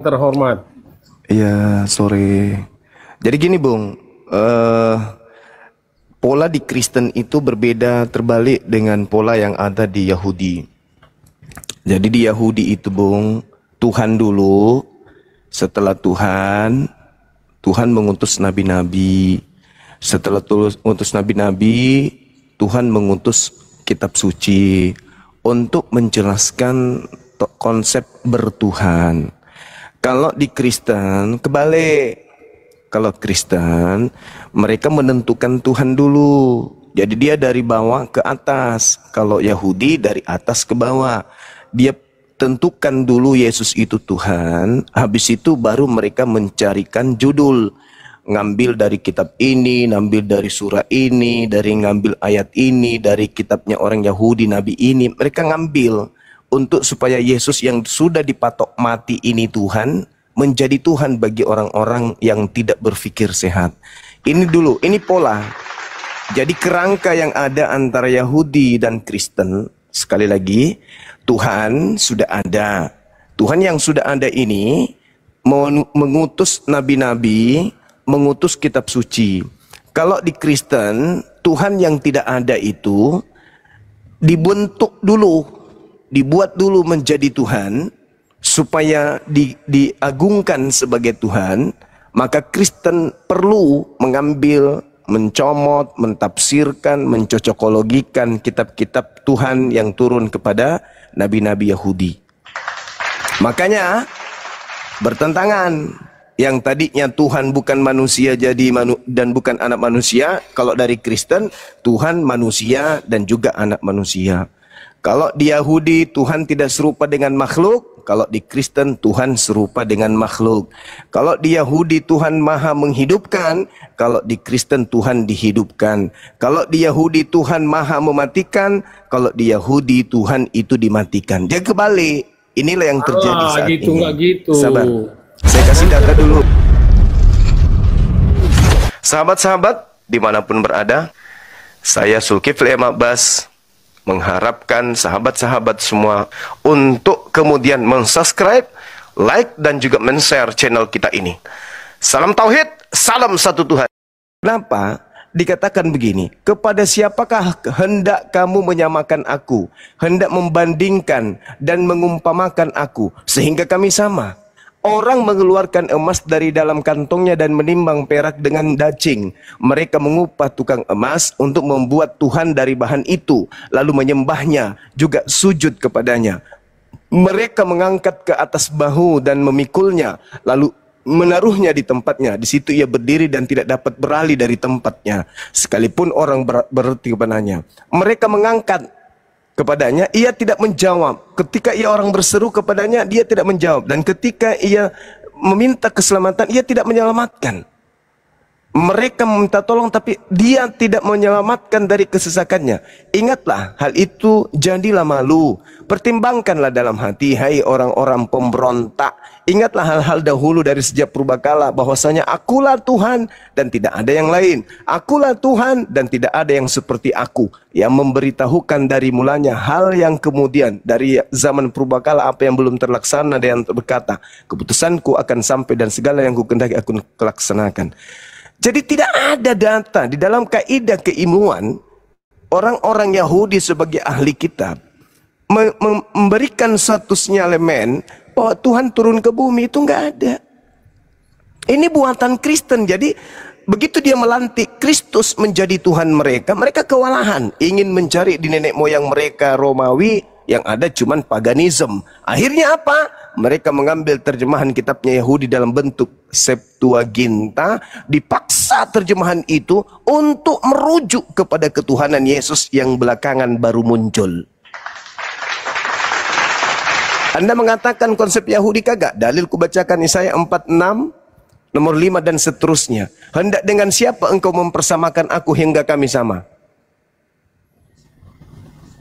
terhormat. Iya, sore. Jadi gini, Bung. Pola di Kristen itu berbeda terbalik dengan pola yang ada di Yahudi. Jadi di Yahudi itu, Bung, Tuhan dulu, setelah Tuhan mengutus nabi-nabi. Setelah mengutus nabi-nabi, Tuhan mengutus kitab suci untuk menjelaskan konsep bertuhan. Kalau di Kristen kebalik. Kalau Kristen mereka menentukan Tuhan dulu. Jadi dia dari bawah ke atas. Kalau Yahudi dari atas ke bawah. Dia tentukan dulu Yesus itu Tuhan. Habis itu baru mereka mencarikan judul. Ngambil dari kitab ini, ngambil dari surah ini, dari ngambil ayat ini, dari kitabnya orang Yahudi, nabi ini. Mereka ngambil untuk supaya Yesus yang sudah dipatok mati ini Tuhan, menjadi Tuhan bagi orang-orang yang tidak berpikir sehat. Ini dulu, ini pola. Jadi kerangka yang ada antara Yahudi dan Kristen, sekali lagi, Tuhan sudah ada. Tuhan yang sudah ada ini mengutus nabi-nabi, mengutus kitab suci. Kalau di Kristen, Tuhan yang tidak ada itu dibentuk dulu, dibuat dulu menjadi Tuhan, supaya diagungkan sebagai Tuhan. Maka Kristen perlu mengambil, mencomot, mentafsirkan, mencocokologikan kitab-kitab Tuhan yang turun kepada nabi-nabi Yahudi. Makanya bertentangan. Yang tadinya Tuhan bukan manusia dan bukan anak manusia. Kalau dari Kristen, Tuhan manusia dan juga anak manusia. Kalau di Yahudi Tuhan tidak serupa dengan makhluk, kalau di Kristen Tuhan serupa dengan makhluk. Kalau di Yahudi Tuhan maha menghidupkan, kalau di Kristen Tuhan dihidupkan. Kalau di Yahudi Tuhan maha mematikan, kalau di Yahudi Tuhan itu dimatikan. Dia kebalik. Inilah yang terjadi saat gitu, ini. Nggak gitu. Sabar. Saya kasih data dulu. Sahabat-sahabat dimanapun berada, saya Zulkifli M. Abbas mengharapkan sahabat-sahabat semua untuk kemudian mensubscribe, like, dan juga men-share channel kita ini. Salam Tauhid, salam satu Tuhan. Kenapa dikatakan begini? Kepada siapakah hendak kamu menyamakan aku, hendak membandingkan dan mengumpamakan aku, sehingga kami sama? Orang mengeluarkan emas dari dalam kantongnya dan menimbang perak dengan dacing. Mereka mengupah tukang emas untuk membuat Tuhan dari bahan itu, lalu menyembahnya, juga sujud kepadanya. Mereka mengangkat ke atas bahu dan memikulnya, lalu menaruhnya di tempatnya. Di situ ia berdiri dan tidak dapat beralih dari tempatnya, sekalipun orang berarti kepadanya. Mereka mengangkat kepadanya, ia tidak menjawab. Ketika ia orang berseru kepadanya, dia tidak menjawab. Dan ketika ia meminta keselamatan, ia tidak menyelamatkan. Mereka meminta tolong, tapi dia tidak menyelamatkan dari kesesakannya. Ingatlah hal itu, jadilah malu. Pertimbangkanlah dalam hati, hai orang-orang pemberontak. Ingatlah hal-hal dahulu dari sejak purbakala, bahwasanya akulah Tuhan dan tidak ada yang lain. Akulah Tuhan dan tidak ada yang seperti aku, yang memberitahukan dari mulanya hal yang kemudian dari zaman purbakala apa yang belum terlaksana, dan berkata, keputusanku akan sampai dan segala yang kukendaki aku laksanakan. Jadi tidak ada data di dalam kaidah keilmuan orang-orang Yahudi sebagai ahli kitab memberikan satu sinyalemen bahwa Tuhan turun ke bumi, itu nggak ada. Ini buatan Kristen. Jadi begitu dia melantik Kristus menjadi Tuhan mereka, mereka kewalahan ingin mencari di nenek moyang mereka Romawi, yang ada cuman paganisme. Akhirnya apa? Mereka mengambil terjemahan kitabnya Yahudi dalam bentuk Septuaginta, dipaksa terjemahan itu untuk merujuk kepada ketuhanan Yesus yang belakangan baru muncul. Anda mengatakan konsep Yahudi kagak? Dalil kubacakan Yesaya 46 nomor 5 dan seterusnya. Hendak dengan siapa engkau mempersamakan aku hingga kami sama?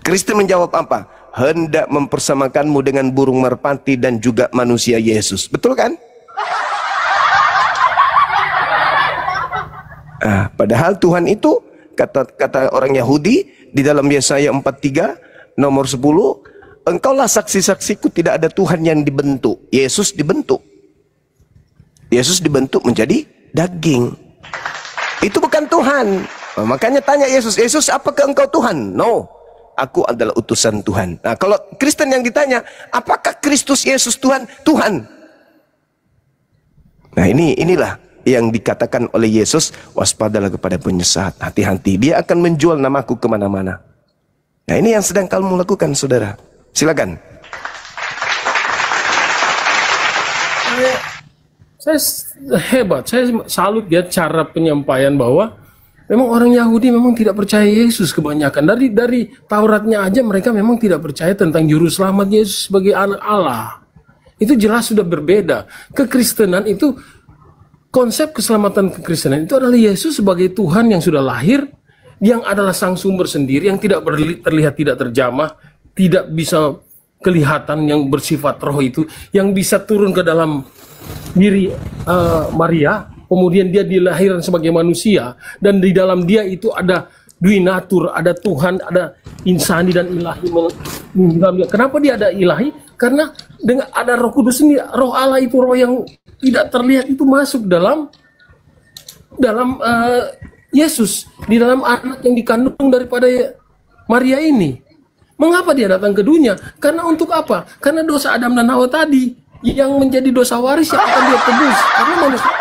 Kristen menjawab apa? Hendak mempersamakanmu dengan burung merpati dan juga manusia Yesus. Betul kan? Padahal Tuhan itu, kata orang Yahudi di dalam Yesaya 43 nomor 10, engkaulah saksi-saksiku, tidak ada Tuhan yang dibentuk. Yesus dibentuk. Yesus dibentuk menjadi daging. Itu bukan Tuhan. Nah, makanya tanya Yesus, Yesus apakah engkau Tuhan? No, aku adalah utusan Tuhan. Nah, kalau Kristen yang ditanya, apakah Kristus Yesus Tuhan? Tuhan. Nah, inilah yang dikatakan oleh Yesus, waspadalah kepada penyesat, hati-hati, dia akan menjual namaku kemana-mana. Nah, ini yang sedang kamu lakukan, saudara. Silakan. Saya hebat, saya salut ya cara penyampaian bahwa memang orang Yahudi memang tidak percaya Yesus kebanyakan. Dari Tauratnya aja mereka memang tidak percaya tentang juru selamat Yesus sebagai anak Allah. Itu jelas sudah berbeda. Kekristenan itu, konsep keselamatan kekristenan itu adalah Yesus sebagai Tuhan yang sudah lahir, yang adalah sang sumber sendiri, yang tidak terlihat, tidak terjamah, tidak bisa kelihatan, yang bersifat roh itu, yang bisa turun ke dalam diri Maria, kemudian dia dilahirkan sebagai manusia, dan di dalam dia itu ada duinatur, ada Tuhan, ada insani dan ilahi. Kenapa dia ada ilahi? Karena dengan ada Roh Kudus ini, Roh Allah itu roh yang tidak terlihat itu masuk dalam Yesus, di dalam anak yang dikandung daripada Maria ini. Mengapa dia datang ke dunia? Karena untuk apa? Karena dosa Adam dan Hawa tadi yang menjadi dosa waris yang akan dia tebus. Karena manusia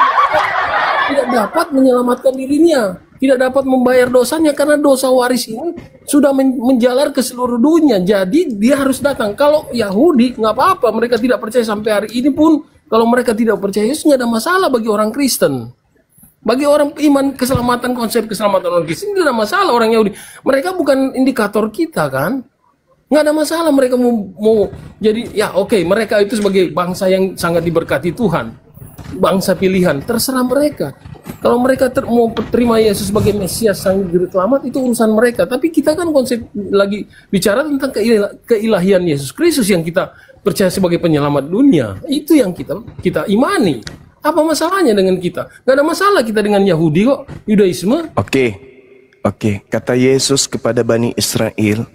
tidak dapat menyelamatkan dirinya, tidak dapat membayar dosanya karena dosa waris ini sudah menjalar ke seluruh dunia. Jadi dia harus datang. Kalau Yahudi nggak apa-apa, mereka tidak percaya sampai hari ini pun. Kalau mereka tidak percaya Yesus, nggak ada masalah bagi orang Kristen. Bagi orang iman keselamatan, konsep keselamatan orang Kristen tidak ada masalah orang Yahudi. Mereka bukan indikator kita kan? Nggak ada masalah mereka mau jadi, ya oke, mereka itu sebagai bangsa yang sangat diberkati Tuhan, bangsa pilihan, terserah mereka. Kalau mereka mau terima Yesus sebagai Mesias sang juru selamat, itu urusan mereka. Tapi kita kan konsep lagi bicara tentang keilahian Yesus Kristus yang kita percaya sebagai penyelamat dunia. Itu yang kita imani. Apa masalahnya dengan kita? Nggak ada masalah kita dengan Yahudi kok, Yudaisme. Oke. Kata Yesus kepada Bani Israel,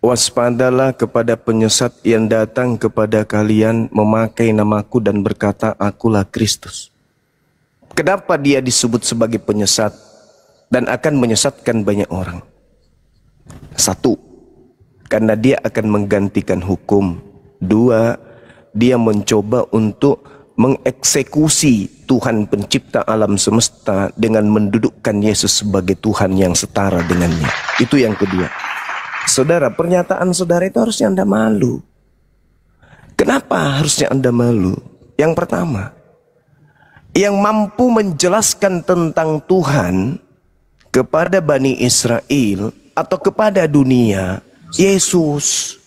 waspadalah kepada penyesat yang datang kepada kalian memakai namaku dan berkata, akulah Kristus. Kenapa dia disebut sebagai penyesat dan akan menyesatkan banyak orang? Satu, karena dia akan menggantikan hukum. Dua, dia mencoba untuk mengeksekusi Tuhan pencipta alam semesta dengan mendudukkan Yesus sebagai Tuhan yang setara dengannya. Itu yang kedua. Saudara, pernyataan saudara itu harusnya Anda malu. Kenapa harusnya Anda malu? Yang pertama, yang mampu menjelaskan tentang Tuhan kepada Bani Israel atau kepada dunia, Yesus.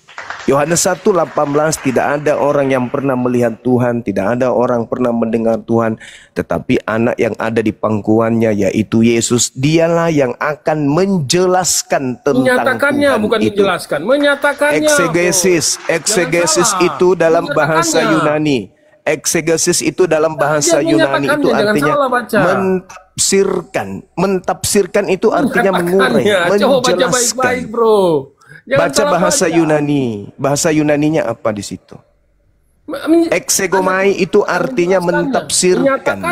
Yohanes 1:18, tidak ada orang yang pernah melihat Tuhan, tidak ada orang pernah mendengar Tuhan, tetapi anak yang ada di pangkuannya yaitu Yesus, dialah yang akan menjelaskan tentang menyatakannya, Tuhan bukan itu. menjelaskan, menyatakannya. Eksegesis itu dalam bahasa Yunani. Eksegesis itu dalam bahasa Yunani itu artinya mentafsirkan itu artinya mengurai, Coba baca menjelaskan. baik-baik, bro. Baca bahasa Yunani. Bahasa Yunaninya apa di situ? Eksegomai itu artinya mentafsirkan.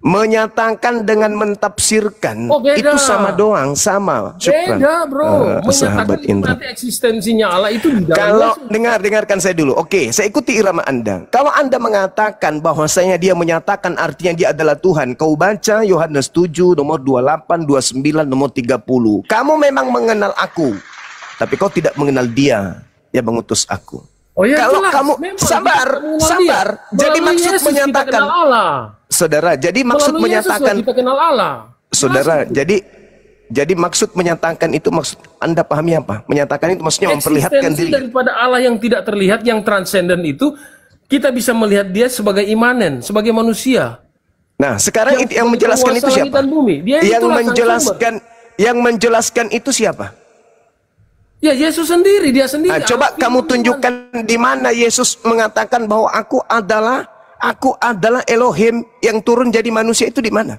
Menyatakan dengan mentafsirkan. Itu sama doang, sama. Syukran. Beda, bro. Sahabat Indra. Nanti eksistensinya Allah itu di dalam. Kalau dengarkan saya dulu. Oke, saya ikuti irama Anda. Kalau Anda mengatakan bahwasanya dia menyatakan artinya dia adalah Tuhan, kau baca Yohanes 7 nomor 28, 29, nomor 30. Kamu memang mengenal aku, tapi kau tidak mengenal dia yang mengutus aku. Oh ya, kalau jelas. kamu memang sabar, jadi maksud Yesus menyatakan Allah. Saudara, jadi maksud Melalui menyatakan Yesus kita kenal Allah. Saudara, jadi maksud menyatakan itu maksud Anda pahami apa? Menyatakan itu maksudnya memperlihatkan diri daripada Allah yang tidak terlihat, yang transenden itu kita bisa melihat dia sebagai imanen, sebagai manusia. Nah, sekarang itu yang menjelaskan itu siapa? Yang menjelaskan itu siapa? Ya, Yesus sendiri, dia sendiri. Nah, coba kamu tunjukkan di mana Yesus mengatakan bahwa aku adalah Elohim yang turun jadi manusia, itu di mana?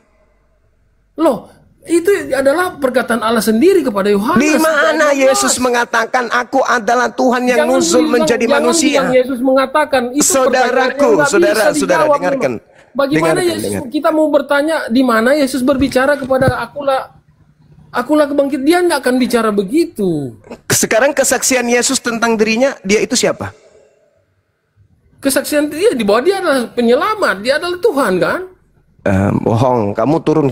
Loh, Itu adalah perkataan Allah sendiri kepada Yohanes. Di mana Yesus mengatakan aku adalah Tuhan yang nuzul menjadi manusia? Yesus mengatakan itu. Saudaraku, saudara dengarkan. Bagaimana Yesus, kita mau bertanya di mana Yesus berbicara kepada akulah kebangkit, dia nggak akan bicara begitu. Sekarang kesaksian Yesus tentang dirinya, dia itu siapa? Kesaksian dia di bawah dia adalah penyelamat, dia adalah Tuhan kan? Bohong, kamu turun.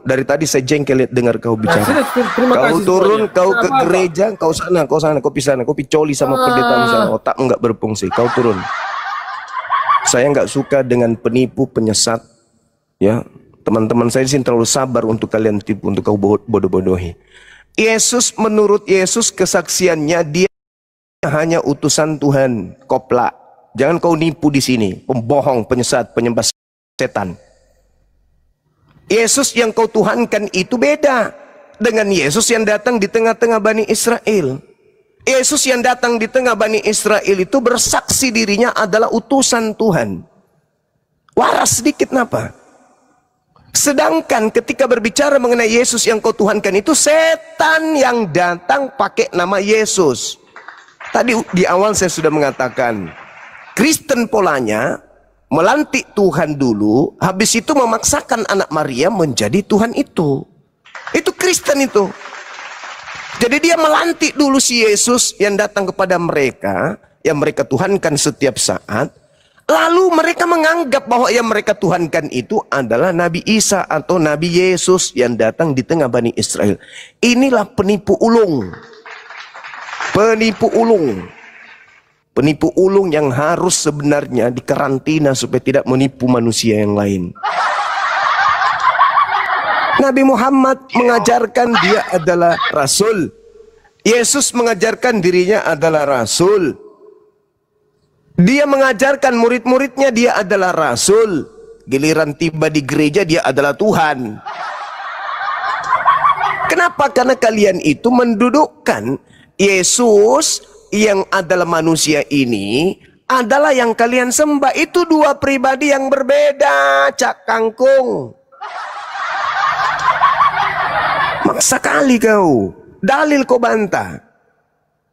Dari tadi saya jengkel dengar kau bicara. Kau turun, kau ke gereja, kau sana, kau pisah, kau picoli sama pendeta sana. Otak enggak berfungsi. Kau turun. Saya enggak suka dengan penipu, penyesat. Ya, teman-teman saya di sini terlalu sabar untuk kalian tipu, untuk kau bodoh-bodohi. Yesus, menurut Yesus kesaksiannya dia hanya utusan Tuhan. Koplak. Jangan kau nipu di sini, pembohong, penyesat, penyembah setan. Yesus yang kau tuhankan itu beda dengan Yesus yang datang di tengah-tengah Bani Israel. Yesus yang datang di tengah Bani Israel itu bersaksi dirinya adalah utusan Tuhan. Waras sedikit napa? Sedangkan ketika berbicara mengenai Yesus yang kau tuhankan itu, setan yang datang pakai nama Yesus. Tadi di awal saya sudah mengatakan, Kristen polanya melantik Tuhan dulu, habis itu memaksakan anak Maria menjadi Tuhan itu. Itu Kristen itu. Jadi dia melantik dulu si Yesus yang datang kepada mereka, yang mereka tuhankan setiap saat. Lalu mereka menganggap bahwa yang mereka tuhankan itu adalah Nabi Isa atau Nabi Yesus yang datang di tengah Bani Israel. Inilah penipu ulung. Penipu ulung. Penipu ulung yang harus sebenarnya dikarantina supaya tidak menipu manusia yang lain. Nabi Muhammad mengajarkan dia adalah Rasul. Yesus mengajarkan dirinya adalah Rasul. Dia mengajarkan murid-muridnya dia adalah Rasul. Giliran tiba di gereja dia adalah Tuhan. Kenapa? Karena kalian itu mendudukkan Yesus yang adalah manusia ini adalah yang kalian sembah. Itu dua pribadi yang berbeda, Cak Kangkung. Maksa kali kau. Dalil kau bantah.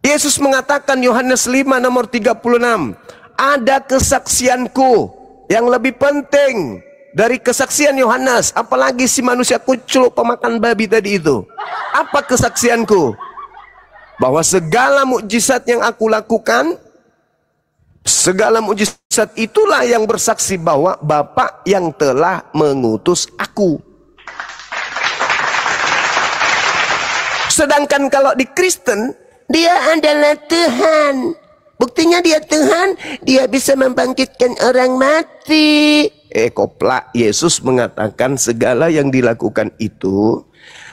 Yesus mengatakan Yohanes 5 nomor 36, ada kesaksianku yang lebih penting dari kesaksian Yohanes, apalagi si manusia kucul pemakan babi tadi itu. Apa kesaksianku? Bahwa segala mukjizat yang aku lakukan, segala mukjizat itulah yang bersaksi bahwa Bapa yang telah mengutus aku. Sedangkan kalau di Kristen, dia adalah Tuhan. Buktinya dia Tuhan, dia bisa membangkitkan orang mati. Koplak, Yesus mengatakan segala yang dilakukan itu,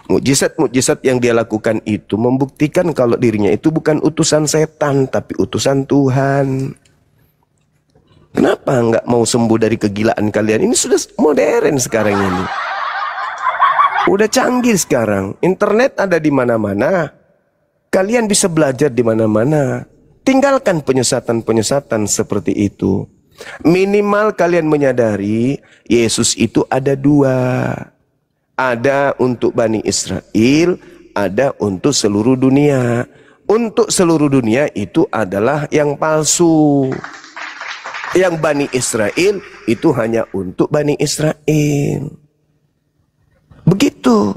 mukjizat-mukjizat yang dia lakukan itu membuktikan kalau dirinya itu bukan utusan setan, tapi utusan Tuhan. Kenapa nggak mau sembuh dari kegilaan kalian? Ini sudah modern sekarang ini. Udah canggih sekarang. Internet ada di mana-mana. Kalian bisa belajar di mana-mana. Tinggalkan penyesatan-penyesatan seperti itu. Minimal kalian menyadari Yesus itu ada dua. Ada untuk Bani Israel, ada untuk seluruh dunia. Untuk seluruh dunia itu adalah yang palsu. Yang Bani Israel itu hanya untuk Bani Israel. Begitu.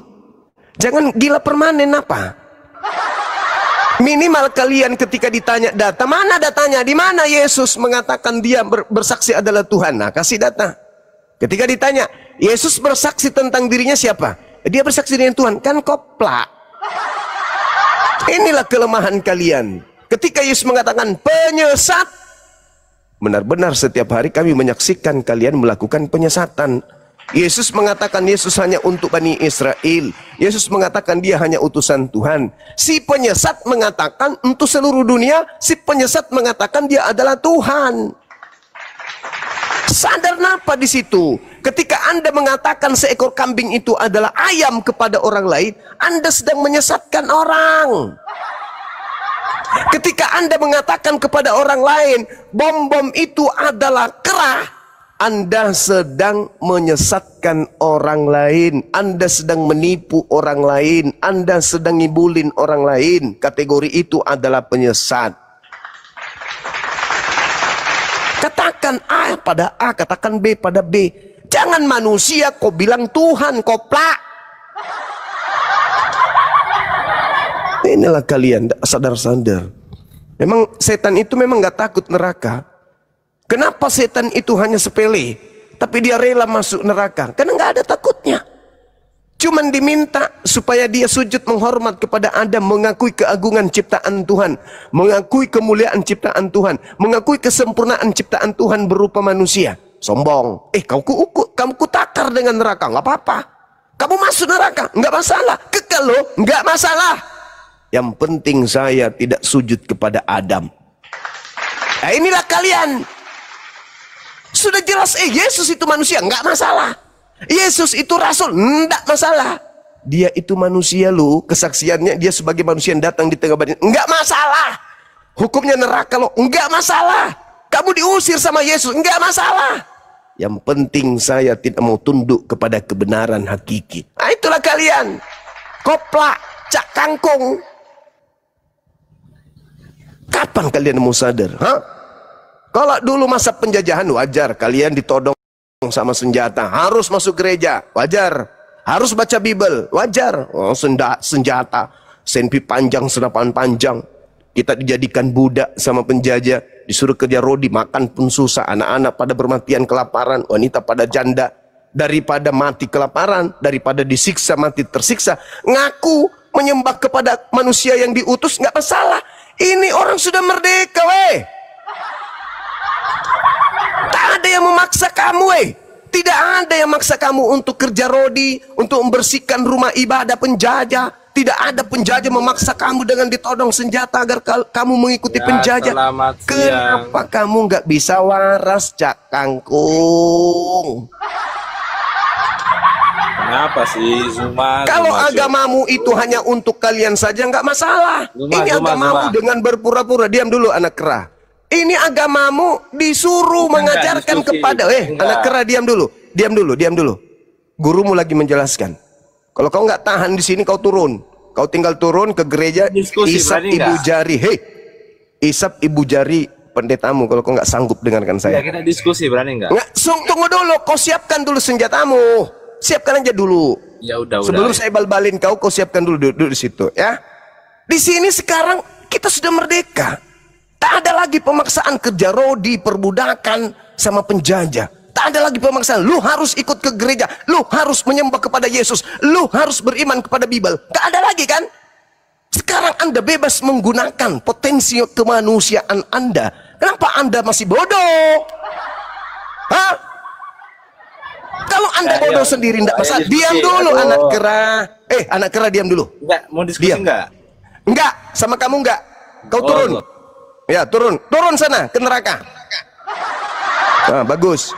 Jangan gila permanen apa? Minimal kalian ketika ditanya data, mana datanya? Di mana Yesus mengatakan dia bersaksi adalah Tuhan? Nah, kasih data. Ketika ditanya, Yesus bersaksi tentang dirinya siapa? Dia bersaksi dengan Tuhan. Kan koplak. Inilah kelemahan kalian. Ketika Yesus mengatakan penyesat, benar-benar setiap hari kami menyaksikan kalian melakukan penyesatan. Yesus mengatakan Yesus hanya untuk Bani Israel. Yesus mengatakan dia hanya utusan Tuhan. Si penyesat mengatakan untuk seluruh dunia. Si penyesat mengatakan dia adalah Tuhan. Sadar napa di situ? Ketika Anda mengatakan seekor kambing itu adalah ayam kepada orang lain, Anda sedang menyesatkan orang. Ketika Anda mengatakan kepada orang lain bom-bom itu adalah kerah, Anda sedang menyesatkan orang lain, Anda sedang menipu orang lain, Anda sedang ngibulin orang lain. Kategori itu adalah penyesat. Katakan A pada A, katakan B pada B. Jangan manusia kau bilang Tuhan, koplak. Inilah kalian, sadar-sadar. Memang setan itu memang gak takut neraka. Kenapa setan itu hanya sepele, tapi dia rela masuk neraka? Karena nggak ada takutnya. Cuman diminta supaya dia sujud menghormat kepada Adam, mengakui keagungan ciptaan Tuhan, mengakui kemuliaan ciptaan Tuhan, mengakui kesempurnaan ciptaan Tuhan berupa manusia. Sombong. Kamu kutakar dengan neraka, nggak apa-apa. Kamu masuk neraka, nggak masalah. Kekal loh, nggak masalah. Yang penting saya tidak sujud kepada Adam. Nah, inilah kalian. Sudah jelas, Yesus itu manusia, nggak masalah. Yesus itu rasul, nggak masalah. Dia itu manusia lu, kesaksiannya dia sebagai manusia yang datang di tengah badan, nggak masalah. Hukumnya neraka lo, nggak masalah. Kamu diusir sama Yesus, nggak masalah. Yang penting saya tidak mau tunduk kepada kebenaran hakiki. Nah, itulah kalian. Koplak, cak kangkung. Kapan kalian mau sadar? Kalau dulu masa penjajahan wajar kalian ditodong sama senjata, harus masuk gereja, wajar. Harus baca Bible, wajar. Oh, senjata, senpi panjang, senapan panjang. Kita dijadikan budak sama penjajah, disuruh kerja rodi, makan pun susah. Anak-anak pada bermatian kelaparan, wanita pada janda. Daripada mati kelaparan, daripada disiksa mati tersiksa, ngaku menyembah kepada manusia yang diutus, nggak masalah. Ini orang sudah merdeka, weh. Tak ada yang memaksa kamu, Tidak ada yang memaksa kamu untuk kerja rodi, untuk membersihkan rumah ibadah penjajah. Tidak ada penjajah memaksa kamu dengan ditodong senjata agar kamu mengikuti penjajah. Kenapa kamu nggak bisa waras, cak kangkung? Kenapa sih, Zuma? Kalau agamamu itu hanya untuk kalian saja, nggak masalah. Ini agamamu dengan berpura-pura. Diam dulu, anak kera. Ini agamamu disuruh mengajarkan kepada anak kera, diam dulu. Gurumu lagi menjelaskan. Kalau kau nggak tahan di sini, kau turun. Kau tinggal turun ke gereja, isap ibu jari. Isap ibu jari pendetamu kalau kau nggak sanggup dengarkan saya. Ya, kita diskusi, berani nggak? Nggak, tunggu dulu. Kau siapkan dulu senjatamu. Siapkan aja dulu. Ya udah. Sebelum saya bal-balin kau siapkan dulu, duduk di situ, ya. Di sini sekarang kita sudah merdeka. Tak ada lagi pemaksaan kerja rodi, perbudakan sama penjajah. Tak ada lagi pemaksaan. Lu harus ikut ke gereja. Lu harus menyembah kepada Yesus. Lu harus beriman kepada Bible. Tak ada lagi kan? Sekarang Anda bebas menggunakan potensi kemanusiaan Anda. Kenapa Anda masih bodoh? Hah? Kalau Anda bodoh sendiri tidak masalah. Diam dulu, anak kera. Anak kera, diam dulu. Enggak, mau diskusi enggak? Enggak, sama kamu enggak. Kau turun. Ya, turun sana ke neraka. Nah, bagus.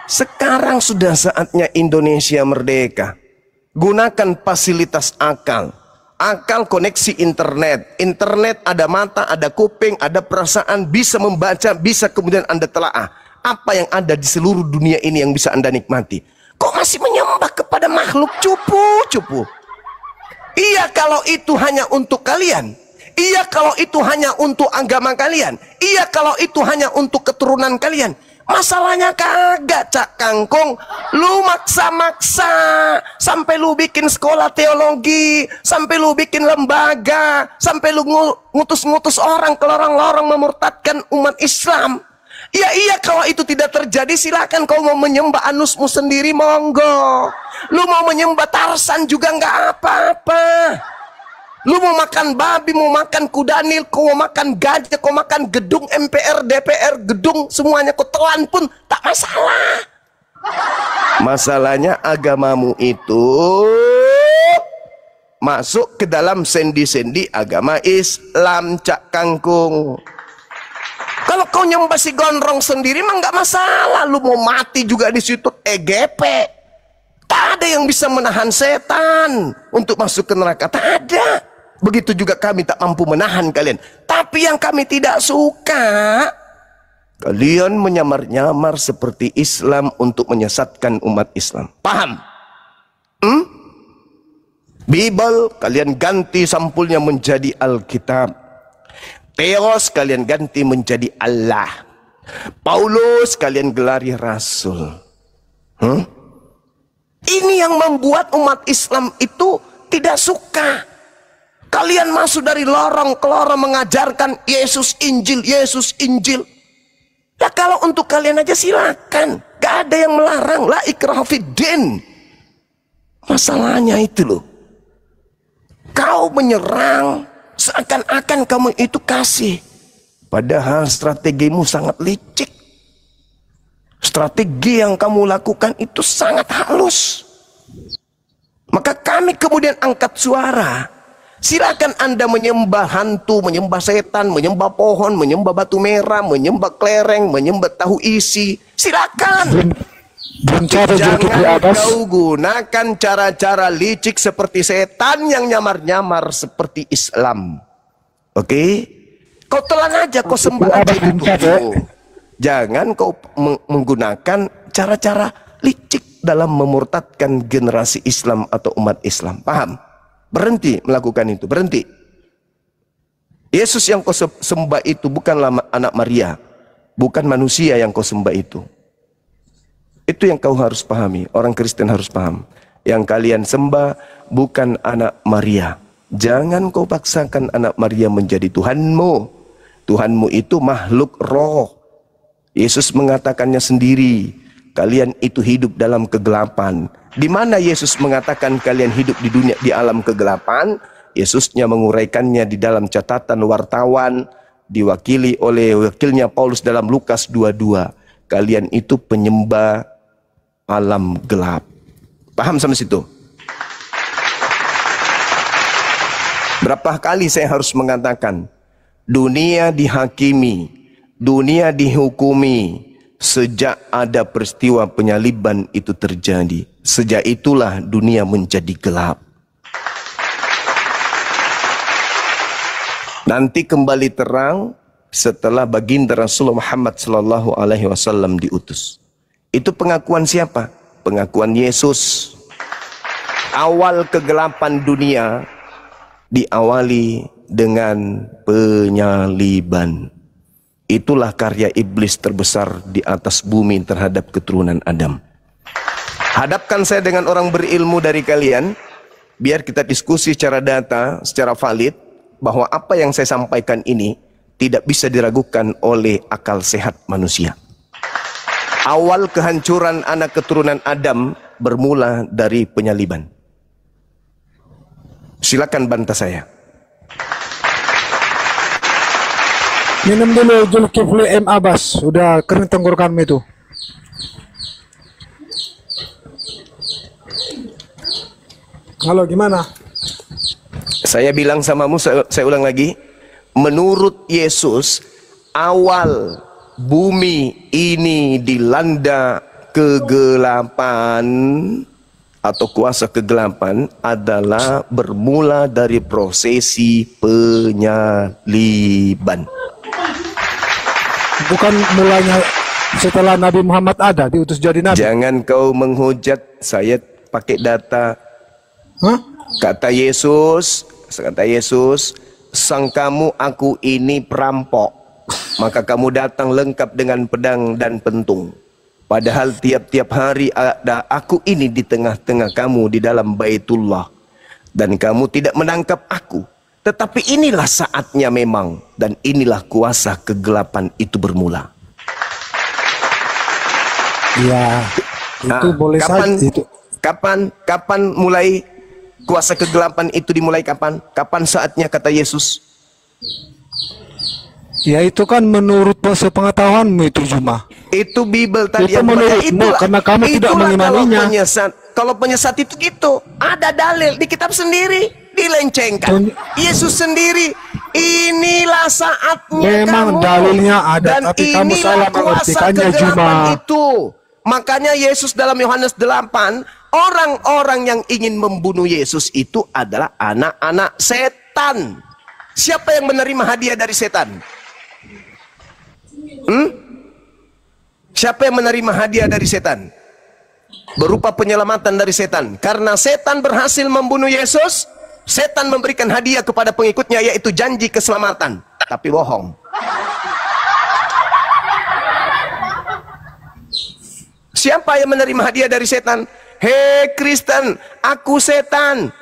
Sekarang sudah saatnya Indonesia merdeka. Gunakan fasilitas akal. Akal koneksi internet. Internet ada mata, ada kuping, ada perasaan, bisa membaca, bisa kemudian Anda telaah apa yang ada di seluruh dunia ini yang bisa Anda nikmati. Kok masih menyembah kepada makhluk cupu-cupu? Iya, kalau itu hanya untuk kalian. Iya, kalau itu hanya untuk agama kalian. Iya, kalau itu hanya untuk keturunan kalian. Masalahnya kagak, cak kangkung. Lu maksa-maksa sampai lu bikin sekolah teologi, sampai lu bikin lembaga, sampai lu ngutus-ngutus orang ke lorong-lorong memurtadkan umat Islam. Iya, kalau itu tidak terjadi, silakan kau mau menyembah anusmu sendiri, monggo. Lu mau menyembah Tarsan juga nggak apa-apa. Lu mau makan babi, mau makan kudanil, kau mau makan gajah, kau makan gedung MPR, DPR, gedung semuanya kau telan pun tak masalah. Masalahnya agamamu itu masuk ke dalam sendi-sendi agama Islam, cak kangkung. Kalau kau nyembah si gondrong sendiri mah nggak masalah. Lu mau mati juga di situ, EGP. Tak ada yang bisa menahan setan untuk masuk ke neraka, tak ada. Begitu juga kami tak mampu menahan kalian. Tapi yang kami tidak suka, Kalian menyamar-nyamar seperti Islam untuk menyesatkan umat Islam. Paham? Bible kalian ganti sampulnya menjadi Alkitab. Theos kalian ganti menjadi Allah. Paulus kalian gelari Rasul. Ini yang membuat umat Islam itu tidak suka. Kalian masuk dari lorong ke lorong mengajarkan Yesus Injil, Yesus Injil. Ya kalau untuk kalian aja silakan, gak ada yang melarang. La ikraha fiddin. Masalahnya itu loh, kau menyerang seakan-akan kamu itu kasih, padahal strategimu sangat licik. Strategi yang kamu lakukan itu sangat halus. Maka kami kemudian angkat suara. Silakan Anda menyembah hantu, menyembah setan, menyembah pohon, menyembah batu merah, menyembah kelereng, menyembah tahu isi. Silakan. Jangan kau gunakan cara-cara licik seperti setan yang nyamar-nyamar seperti Islam. Oke? Kau telan aja, kau sembah aja itu. Jangan kau menggunakan cara-cara licik dalam memurtadkan generasi Islam atau umat Islam. Paham? Berhenti melakukan itu, berhenti. Yesus yang kau sembah itu bukanlah anak Maria, bukan manusia yang kau sembah itu. Itu yang kau harus pahami, orang Kristen harus paham. Yang kalian sembah bukan anak Maria. Jangan kau paksakan anak Maria menjadi Tuhanmu. Tuhanmu itu makhluk roh. Yesus mengatakannya sendiri, kalian itu hidup dalam kegelapan. Di mana Yesus mengatakan kalian hidup di dunia di alam kegelapan? Yesusnya menguraikannya di dalam catatan wartawan, diwakili oleh wakilnya Paulus dalam Lukas 22. Kalian itu penyembah alam gelap. Paham sampai situ? Berapa kali saya harus mengatakan, dunia dihakimi, dunia dihukumi sejak ada peristiwa penyaliban itu terjadi. Sejak itulah dunia menjadi gelap. Nanti kembali terang setelah baginda Rasulullah Muhammad SAW diutus. Itu pengakuan siapa? Pengakuan Yesus. Awal kegelapan dunia diawali dengan penyaliban. Itulah karya iblis terbesar di atas bumi terhadap keturunan Adam. Hadapkan saya dengan orang berilmu dari kalian, biar kita diskusi secara data, secara valid, bahwa apa yang saya sampaikan ini tidak bisa diragukan oleh akal sehat manusia. Awal kehancuran anak keturunan Adam bermula dari penyaliban. Silakan bantah saya. Minum dulu Zulkifli M. Abbas, udah kering tenggorokanmu itu. Halo, gimana? Saya bilang samamu, saya ulang lagi. Menurut Yesus, awal bumi ini dilanda kegelapan atau kuasa kegelapan adalah bermula dari prosesi penyaliban. Bukan mulanya setelah Nabi Muhammad ada, diutus jadi Nabi. Jangan kau menghujat, saya pakai data. Hah? Kata Yesus, sangkamu aku ini perampok, maka kamu datang lengkap dengan pedang dan pentung. Padahal tiap-tiap hari ada aku ini di tengah-tengah kamu di dalam Baitullah, dan kamu tidak menangkap aku. Tetapi inilah saatnya memang, dan inilah kuasa kegelapan itu bermula. Ya, itu boleh saja. Kapan mulai kuasa kegelapan itu dimulai? Kapan saatnya kata Yesus? Ya itu kan menurut sepengetahuanmu itu cuma. Itu Bible tadi itu menurutmu karena kamu tidak mengimaninya. Kalau penyesat itu gitu, ada dalil di kitab sendiri, dilencengkan. Yesus sendiri, inilah saatnya memang kamu. Dalilnya ada, dan tapi kamu salah mengartikannya cuma. Itu. Makanya Yesus dalam Yohanes 8, orang-orang yang ingin membunuh Yesus itu adalah anak-anak setan. Siapa yang menerima hadiah dari setan? Siapa yang menerima hadiah dari setan? Berupa penyelamatan dari setan. Karena setan berhasil membunuh Yesus, setan memberikan hadiah kepada pengikutnya, yaitu janji keselamatan. Tapi bohong. Siapa yang menerima hadiah dari setan? Hei Kristen, aku setan,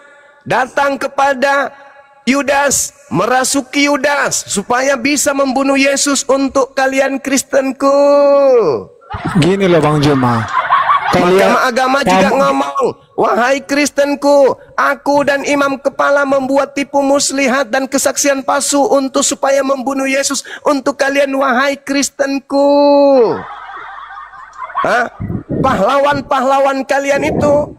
datang kepada Yudas, merasuki Yudas supaya bisa membunuh Yesus untuk kalian Kristenku. Gini loh Bang Juma. Agama-agama juga ngomong, wahai Kristenku, aku dan imam kepala membuat tipu muslihat dan kesaksian palsu untuk supaya membunuh Yesus untuk kalian, wahai Kristenku. Pahlawan-pahlawan kalian itu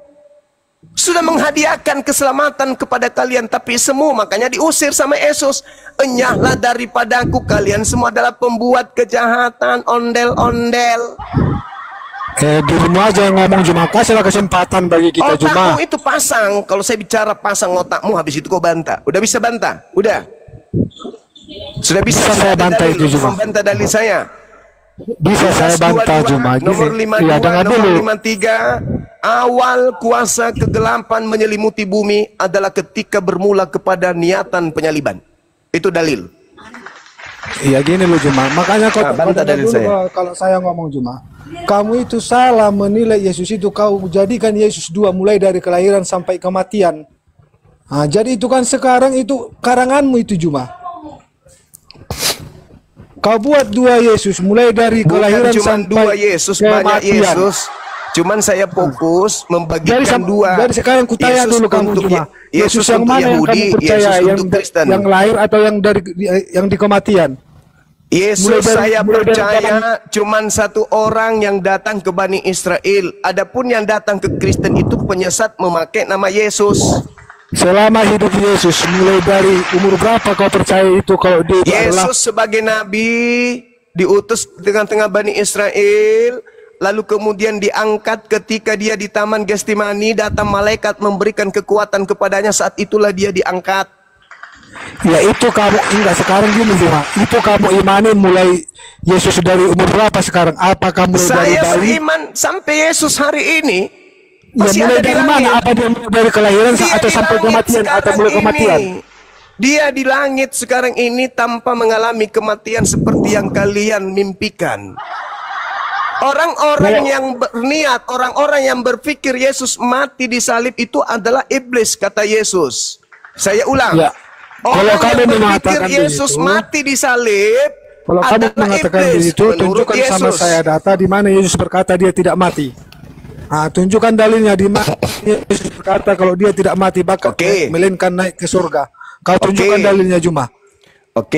sudah menghadiahkan keselamatan kepada kalian, tapi semu, makanya diusir sama Yesus. Enyahlah daripadaku, kalian semua adalah pembuat kejahatan, ondel-ondel. Dirimu aja yang ngomong Juma, kasihlah kesempatan bagi kita Juma. Otakmu itu pasang, kalau saya bicara pasang otakmu, habis itu kau bantah. Udah bisa bantah? Udah? Sudah bisa saya bantah itu Juma. Bantah dalil saya. Bisa saya bantah Juma. Nomor 52, nomor 53. Awal kuasa kegelapan menyelimuti bumi adalah ketika bermula kepada niatan penyaliban. Itu dalil. Iya gini loh Juma. Makanya kau bantah dalil saya. Kalau saya ngomong Juma, kamu itu salah menilai Yesus itu. Kau jadikan Yesus dua mulai dari kelahiran sampai kematian. Jadi itu kan sekarang itu karanganmu itu Juma. Kau buat dua Yesus mulai dari kelahiran sampai dua Yesus, kematian. banyak Yesus. Cuman saya fokus membagikan dua. Dari sekarang kutanya dulu kamu Juma. Yesus yang mana Yahudi, yang kamu percaya? Yang lahir atau yang dari yang di kematian? Yesus saya percaya cuman satu orang yang datang ke Bani Israel. Adapun yang datang ke Kristen itu penyesat memakai nama Yesus. Selama hidup Yesus, mulai dari umur berapa kau percaya itu kalau dia Yesus sebagai nabi diutus di tengah-tengah Bani Israel, lalu kemudian diangkat ketika dia di Taman Getsemani, datang malaikat memberikan kekuatan kepadanya, saat itulah dia diangkat. Ya itu kamu enggak sekarang gini Juma. Itu kamu imani mulai Yesus dari umur berapa sekarang? Apakah mulai dari bayi? Saya beriman sampai Yesus hari ini. Ya mulai dari mana? Apa dia mulai dari kelahiran atau sampai kematian atau mulai kematian? Dia di langit sekarang ini tanpa mengalami kematian seperti yang kalian mimpikan. Orang-orang yang berniat, orang-orang yang berpikir Yesus mati di salib itu adalah iblis, kata Yesus. Saya ulang. Ya. Orang yang berpikir Yesus mati di salib, kalau kamu mengatakan begitu, tunjukkan sama saya data di mana Yesus berkata dia tidak mati. Tunjukkan dalilnya di mana Yesus berkata kalau dia tidak mati bakal melainkan naik ke surga. Kau tunjukkan dalilnya Juma.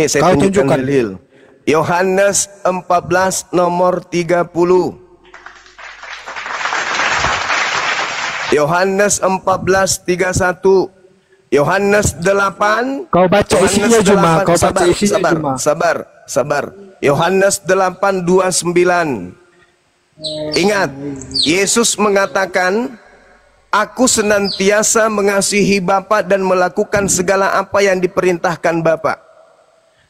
Saya tunjukkan dalil. Yohanes 14 nomor 30. Yohanes 14:31. Yohanes 8. Kau baca isinya Juma. Kau baca isinya Juma. Sabar. Yohanes 8:29. Ingat, Yesus mengatakan, aku senantiasa mengasihi Bapa dan melakukan segala apa yang diperintahkan Bapa.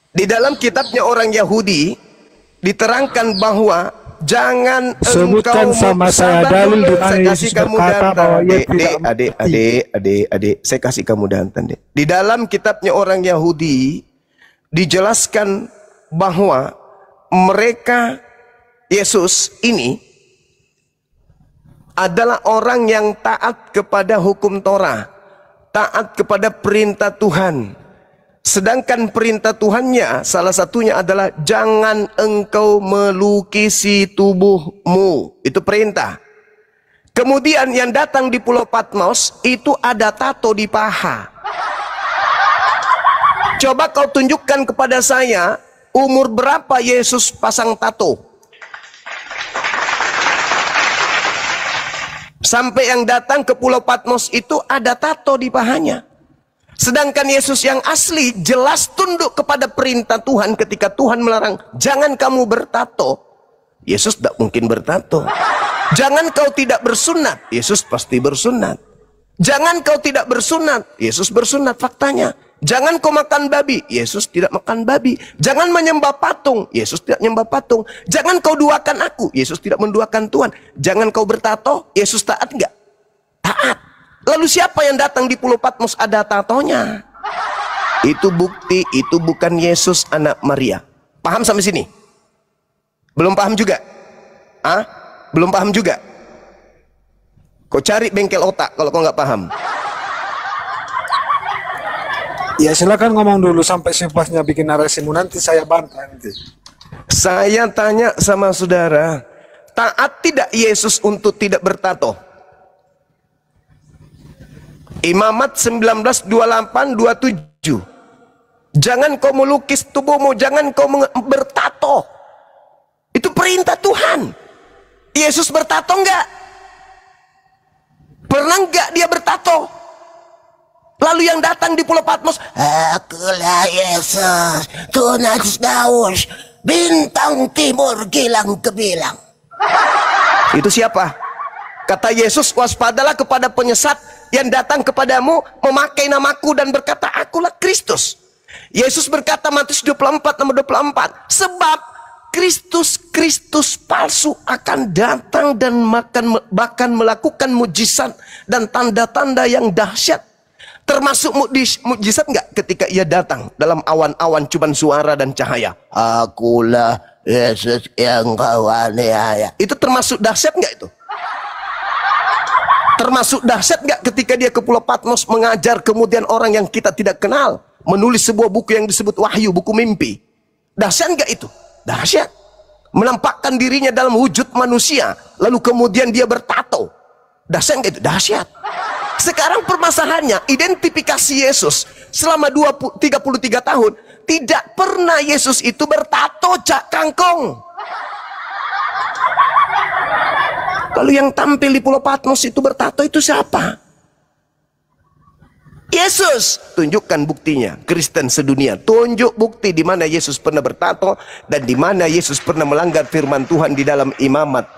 Di dalam kitabnya orang Yahudi diterangkan bahwa jangan sebutkan sama saya dalil di mana Yesus berkata bahwa ia tidak mati. Adik, saya kasih kamu dantan, Dek. Di dalam kitabnya orang Yahudi dijelaskan bahwa mereka Yesus ini adalah orang yang taat kepada hukum Torah, taat kepada perintah Tuhan. Sedangkan perintah Tuhannya salah satunya adalah jangan engkau melukisi tubuhmu. Itu perintah. Kemudian yang datang di Pulau Patmos itu ada tato di paha. Coba kau tunjukkan kepada saya umur berapa Yesus pasang tato. Sampai yang datang ke Pulau Patmos itu ada tato di pahanya. Sedangkan Yesus yang asli jelas tunduk kepada perintah Tuhan ketika Tuhan melarang, jangan kamu bertato. Yesus tidak mungkin bertato. Jangan kau tidak bersunat. Yesus pasti bersunat. Jangan kau tidak bersunat. Yesus bersunat. Faktanya Jangan kau makan babi. Yesus tidak makan babi. Jangan menyembah patung. Yesus tidak menyembah patung. Jangan kau duakan aku. Yesus tidak menduakan Tuhan. Jangan kau bertato. Yesus taat enggak? Taat. Lalu siapa yang datang di Pulau Patmos ada tatonya? Itu bukti itu bukan Yesus anak Maria. Paham sampai sini? Belum paham juga? Ah? Belum paham juga? Kau cari bengkel otak kalau kau nggak paham. Ya silakan ngomong dulu sampai sepasnya bikin narasimu, nanti saya bantah nanti. Saya tanya sama saudara, taat tidak Yesus untuk tidak bertato? Imamat 19:28-27. Jangan kau melukis tubuhmu, jangan kau bertato. Itu perintah Tuhan. Yesus bertato enggak? Pernah enggak dia bertato? Lalu yang datang di Pulau Patmos, akulah Yesus, tunas Daus, bintang timur gilang kebilang. Itu siapa? Kata Yesus, waspadalah kepada penyesat yang datang kepadamu memakai namaku dan berkata, akulah Kristus. Yesus berkata Matius 24:24, sebab Kristus palsu akan datang dan bahkan melakukan mujizat dan tanda-tanda yang dahsyat. Termasuk mukjizat enggak ketika ia datang dalam awan-awan cuman suara dan cahaya. Akulah Yesus yang kau aniaya. Itu termasuk dahsyat enggak itu? Termasuk dahsyat enggak ketika dia ke Pulau Patmos mengajar kemudian orang yang kita tidak kenal menulis sebuah buku yang disebut Wahyu, buku mimpi. Dahsyat enggak itu? Dahsyat. Menampakkan dirinya dalam wujud manusia lalu kemudian dia bertato. Dahsyat enggak itu? Dahsyat. Sekarang permasalahannya, identifikasi Yesus selama 33 tahun, tidak pernah Yesus itu bertato cak kangkong. Kalau yang tampil di Pulau Patmos itu bertato itu siapa? Yesus. Tunjukkan buktinya. Kristen sedunia, tunjuk bukti di mana Yesus pernah bertato dan di mana Yesus pernah melanggar firman Tuhan di dalam Imamat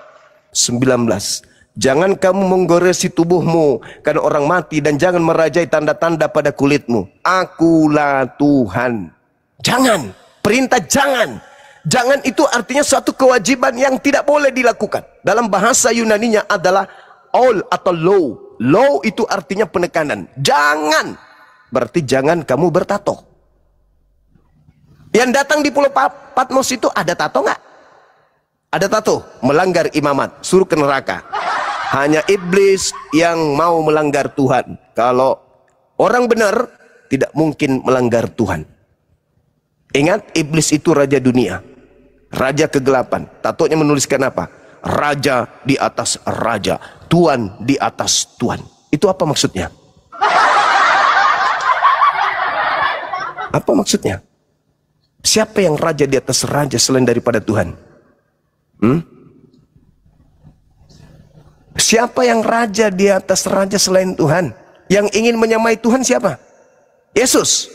19. Jangan kamu menggoresi tubuhmu karena orang mati dan jangan merajai tanda-tanda pada kulitmu. Akulah Tuhan. Jangan. Perintah jangan. Jangan itu artinya suatu kewajiban yang tidak boleh dilakukan. Dalam bahasa Yunaninya adalah all atau low. Low itu artinya penekanan. Jangan. Berarti jangan kamu bertato. Yang datang di Pulau Patmos itu ada tato nggak? Ada tato. Melanggar imamat. Suruh ke neraka. Hanya iblis yang mau melanggar Tuhan. Kalau orang benar tidak mungkin melanggar Tuhan. Ingat, iblis itu raja dunia, raja kegelapan. Tatonya menuliskan apa? Raja di atas raja, Tuhan di atas Tuhan. Itu apa maksudnya? Apa maksudnya? Siapa yang raja di atas raja selain daripada Tuhan? Siapa yang raja di atas raja selain Tuhan? Yang ingin menyamai Tuhan siapa? Yesus.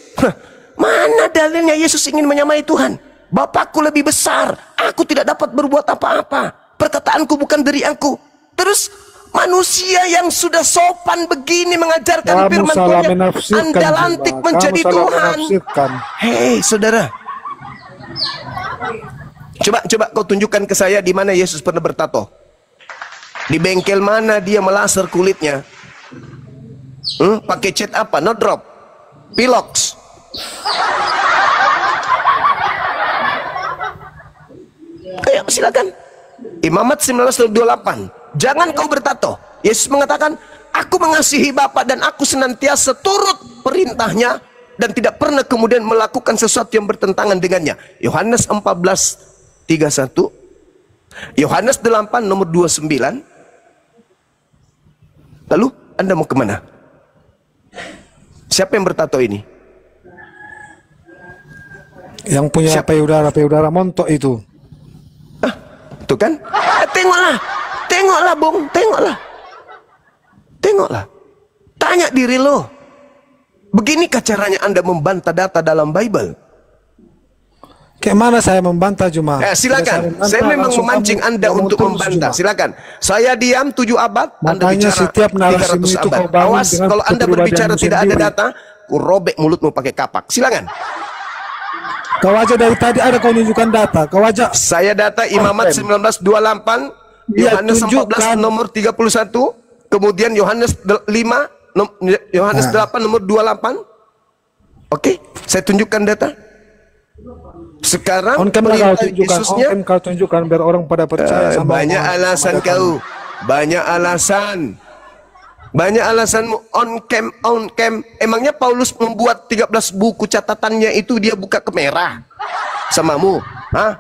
Mana dalilnya Yesus ingin menyamai Tuhan? Bapakku lebih besar, aku tidak dapat berbuat apa-apa. Perkataanku bukan dari aku. Terus manusia yang sudah sopan begini mengajarkan firman Tuhan, Anda lantik menjadi Tuhan. Hei saudara, coba kau tunjukkan ke saya di mana Yesus pernah bertato. Di bengkel mana dia melaser kulitnya? Pakai cat apa? No drop, Pilox. Ayo silakan. Imamat 19:28. Jangan kau bertato. Yesus mengatakan, aku mengasihi Bapa dan aku senantiasa turut perintahnya dan tidak pernah kemudian melakukan sesuatu yang bertentangan dengannya. Yohanes 14:31. Yohanes 8 nomor 29. Lalu Anda mau kemana? Siapa yang bertato ini? Yang punya payudara montok itu. Tuh kan? Tengoklah Bung, tengoklah. Tanya diri lo. Beginikah caranya Anda membantah data dalam Bible? Kayak mana saya membantah cuma? Silakan. Saya memang memancing Anda untuk membantah. Silakan. Saya diam 7 abad. Anda bicara setiap 300 abad. Awas kalau Anda berbicara tidak ada data, ku robek mulutmu pakai kapak. Silakan. Kau aja dari tadi ada kau tunjukkan data. Kau aja. Saya data Imamat 1928, Yohanes 14 nomor 31, kemudian Yohanes 5, Yohanes 8 nomor 28. Oke, saya tunjukkan data. Sekarang perintah Yesusnya, kau tunjukkan biar orang pada percaya sama banyak alasan kau. Banyak alasan. Banyak alasanmu on cam. Emangnya Paulus membuat 13 buku catatannya itu dia buka ke merah samamu? Hah?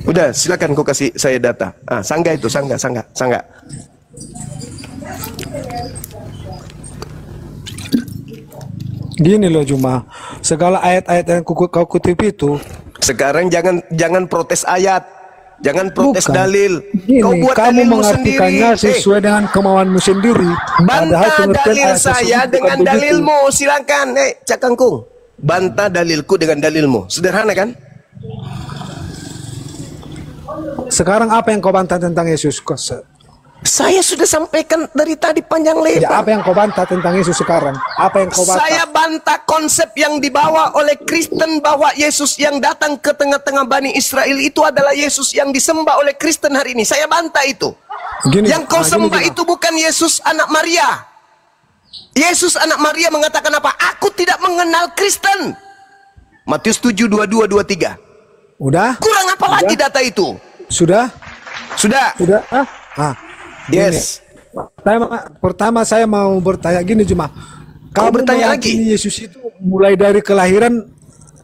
Udah, silakan kau kasih saya data. Sangga itu, sangga. Gini loh Juma, segala ayat-ayat yang kau kutip itu. Sekarang jangan protes ayat. Jangan protes dalil. Gini, kau buat kamu dalilmu mengartikannya sendiri. sesuai dengan kemauanmu sendiri. Bantah dalil saya dengan dalilmu. Silakan, Cak Kangkung. Bantah dalilku dengan dalilmu. Sederhana kan? Sekarang apa yang kau bantah tentang Yesus? Saya sudah sampaikan dari tadi panjang lebar. Ya, apa yang kau bantah tentang Yesus sekarang? Apa yang kau bantah? Saya bantah konsep yang dibawa oleh Kristen bahwa Yesus yang datang ke tengah-tengah Bani Israel itu adalah Yesus yang disembah oleh Kristen hari ini. Saya bantah itu. Yang kau sembah itu bukan Yesus anak Maria. Yesus anak Maria mengatakan apa? Aku tidak mengenal Kristen. Matius 7, 22, 23. Udah? Kurang apa lagi data itu? Sudah? Sudah. Yes. Pertama saya mau bertanya gini Juma. Kamu bertanya lagi? Yesus itu mulai dari kelahiran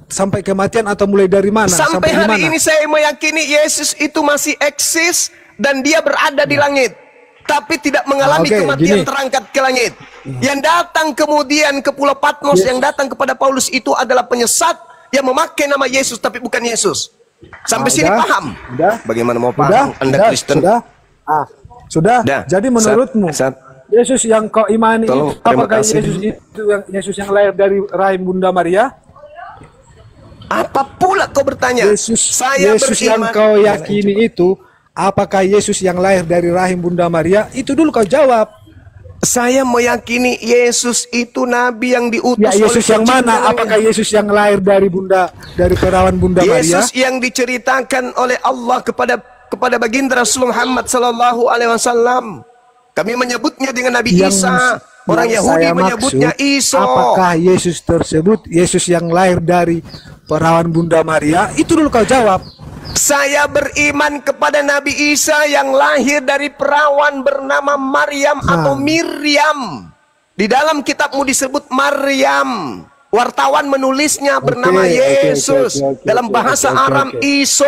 sampai kematian atau mulai dari mana? Sampai hari ini saya meyakini Yesus itu masih eksis dan dia berada di langit. Tapi tidak mengalami kematian terangkat ke langit. Yang datang kemudian ke Pulau Patmos, yang datang kepada Paulus itu adalah penyesat yang memakai nama Yesus tapi bukan Yesus. Sampai sini paham? Bagaimana mau paham Anda Kristen? Sudah. Jadi menurutmu Yesus yang kau imani itu, apakah Yesus yang lahir dari rahim Bunda Maria? Apa pula kau bertanya? Yesus yang kau yakini itu, apakah Yesus yang lahir dari rahim Bunda Maria? Itu dulu kau jawab. Saya meyakini Yesus itu nabi yang diutus oleh Yesus yang mana? Apakah Yesus yang lahir dari perawan Bunda Maria? Yesus yang diceritakan oleh Allah kepada baginda Rasul Muhammad sallallahu alaihi wasallam. Kami menyebutnya dengan Nabi Isa. Orang Yahudi menyebutnya Isa. Apakah Yesus tersebut Yesus yang lahir dari perawan Bunda Maria? Itu dulu kau jawab. Saya beriman kepada Nabi Isa yang lahir dari perawan bernama Maryam atau Miriam. Di dalam kitabmu disebut Maryam. Wartawan menulisnya bernama Yesus. Dalam bahasa Aram Iso.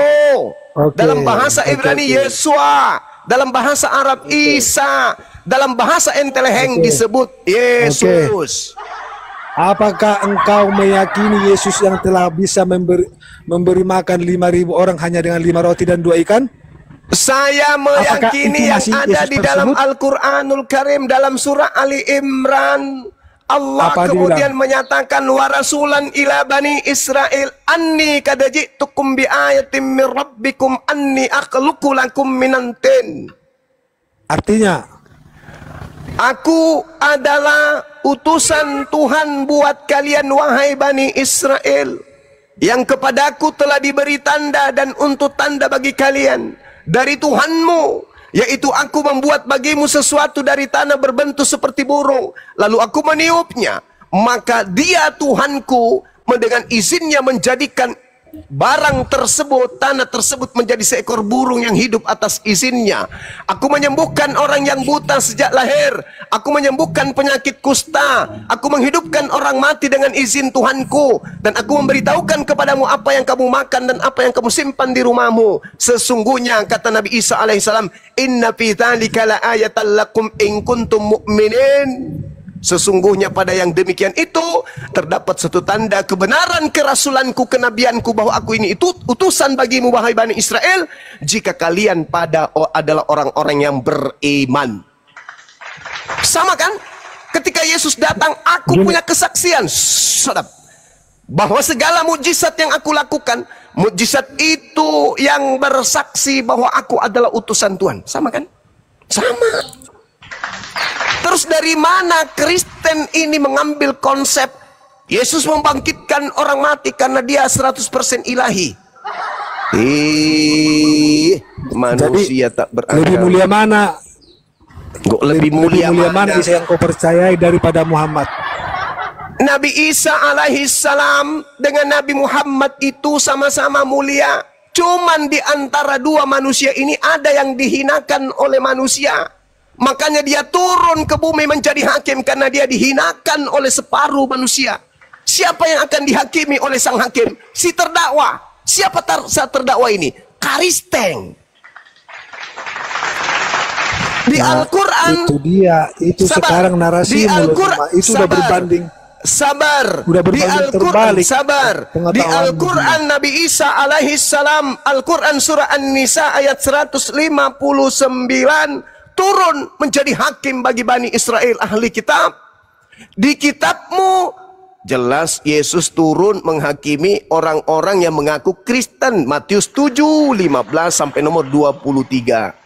Dalam bahasa Ibrani Yesua. Dalam bahasa Arab Isa. Dalam bahasa Enteleheng disebut Yesus. Apakah engkau meyakini Yesus yang telah bisa memberi makan 5.000 orang hanya dengan 5 roti dan 2 ikan? Saya meyakini yang ada di dalam Al-Quranul Karim dalam surah Ali Imran. Allah kemudian menyatakan wa rasulan ila bani Israel anni kad ji'tukum bi ayatin min rabbikum anni akhluqu lakum minan tin. Artinya, aku adalah utusan Tuhan buat kalian wahai bani Israel, yang kepadaku telah diberi tanda dan untuk tanda bagi kalian dari Tuhanmu, yaitu aku membuat bagimu sesuatu dari tanah berbentuk seperti burung, lalu aku meniupnya, maka dia Tuhanku dengan izinnya menjadikan barang tersebut, tanah tersebut menjadi seekor burung yang hidup atas izinnya. Aku menyembuhkan orang yang buta sejak lahir. Aku menyembuhkan penyakit kusta. Aku menghidupkan orang mati dengan izin Tuhanku. Dan aku memberitahukan kepadamu apa yang kamu makan dan apa yang kamu simpan di rumahmu. Sesungguhnya kata Nabi Isa alaihissalam, inna fi dzalika la ayatan lakum in kuntum mu'minin. Sesungguhnya pada yang demikian itu terdapat satu tanda kebenaran kerasulanku, kenabianku, bahwa aku ini itu utusan bagimu wahai Bani Israel, jika kalian adalah orang-orang yang beriman. Sama kan? Ketika Yesus datang, aku punya kesaksian bahwa segala mukjizat yang aku lakukan, mukjizat itu yang bersaksi bahwa aku adalah utusan Tuhan. Sama kan? Sama. Terus Terus dari mana Kristen ini mengambil konsep Yesus membangkitkan orang mati karena dia 100% ilahi? Manusia tak berakal. Lebih mulia mana? Lebih mulia mana Isa yang kau percayai daripada Muhammad? Nabi Isa alaihi salam dengan Nabi Muhammad itu sama-sama mulia. Cuman di antara dua manusia ini ada yang dihinakan oleh manusia. Makanya dia turun ke bumi menjadi hakim karena dia dihinakan oleh separuh manusia. Siapa yang akan dihakimi oleh sang hakim? Si terdakwa. Siapa terdakwa ini? Karisteng. Di Al-Quran itu dia, itu sekarang narasi itu sudah berbanding. Sabar. Di Al-Quran sabar. Di Al-Quran Nabi Isa alaihi salam, Al-Quran surah An-Nisa ayat 159 turun menjadi hakim bagi Bani Israel ahli kitab. Di kitabmu jelas Yesus turun menghakimi orang-orang yang mengaku Kristen. Matius 7:15 sampai nomor 23.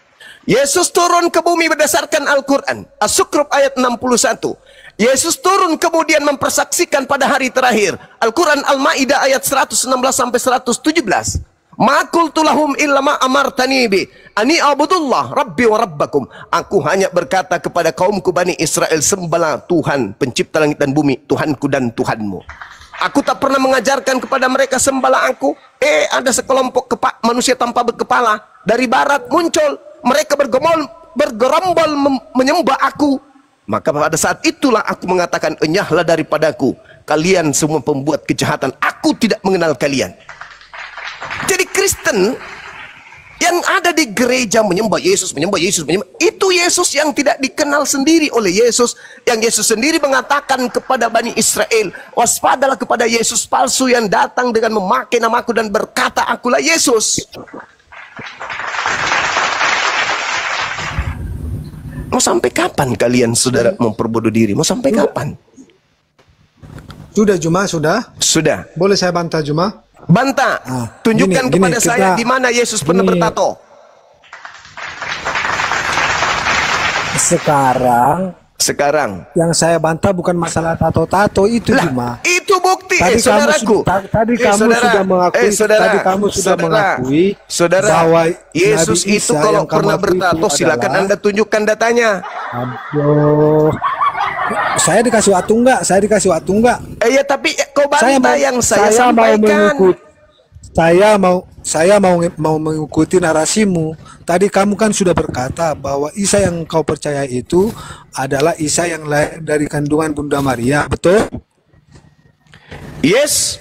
Yesus turun ke bumi berdasarkan Al-Quran. As-Sukruf ayat 61. Yesus turun kemudian mempersaksikan pada hari terakhir. Al-Quran Al-Ma'idah ayat 116 sampai 117. Ma qultu lahum illa ma amartani bi ani abudullah rabbi wa rabbakum. Aku hanya berkata kepada kaumku Bani Israel, sembahlah Tuhan pencipta langit dan bumi, Tuhanku dan Tuhanmu. Aku tak pernah mengajarkan kepada mereka sembahlah aku. Ada sekelompok manusia tanpa berkepala dari barat muncul. Mereka bergerombol menyembah aku. Maka pada saat itulah aku mengatakan, enyahlah daripadaku kalian semua pembuat kejahatan, aku tidak mengenal kalian. Jadi Kristen yang ada di gereja menyembah Yesus, itu Yesus yang tidak dikenal sendiri oleh Yesus. Yang Yesus sendiri mengatakan kepada Bani Israel, waspadalah kepada Yesus palsu yang datang dengan memakai namaku dan berkata akulah Yesus. Mau sampai kapan kalian saudara memperbodoh diri? Mau sampai kapan? Sudah Juma, sudah. Sudah. Boleh saya bantah Juma? Bantah. Tunjukkan kepada saya di mana Yesus pernah bertato. Sekarang yang saya bantah bukan masalah tato-tato itu Juma. Itu bukti. Saudaraku. Tadi kamu sudah mengakui bahwa Yesus Nabi itu Isa kalau yang pernah bertato silakan Anda tunjukkan datanya. Aduh. Saya dikasih waktu enggak? Ya tapi kau bantah yang saya sampaikan. Saya mau mengikuti narasimu. Tadi kamu kan sudah berkata bahwa Isa yang kau percaya itu adalah Isa yang lahir dari kandungan Bunda Maria, betul? Yes.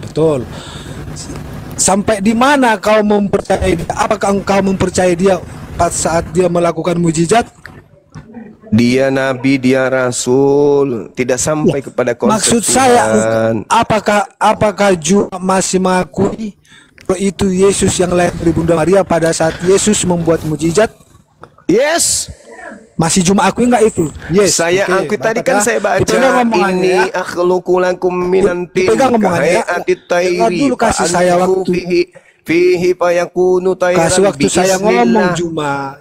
Betul. Sampai di mana kau mempercayai dia? Apakah engkau mempercayai dia pada saat dia melakukan mujizat? Dia nabi, dia rasul, tidak sampai kepada konsep maksud Tuhan. Saya, apakah juga masih mengakui bahwa itu Yesus yang lahir dari Bunda Maria pada saat Yesus membuat mujizat? Yes. Masih cuma akui enggak itu? Yes. Saya akui tadi kan saya baca ini akhluqu lakum minan tin ka'atit tayri. Dulu kasih saya waktu. Fihi fayakunu tayran. Kasih waktu saya ngomong Juma.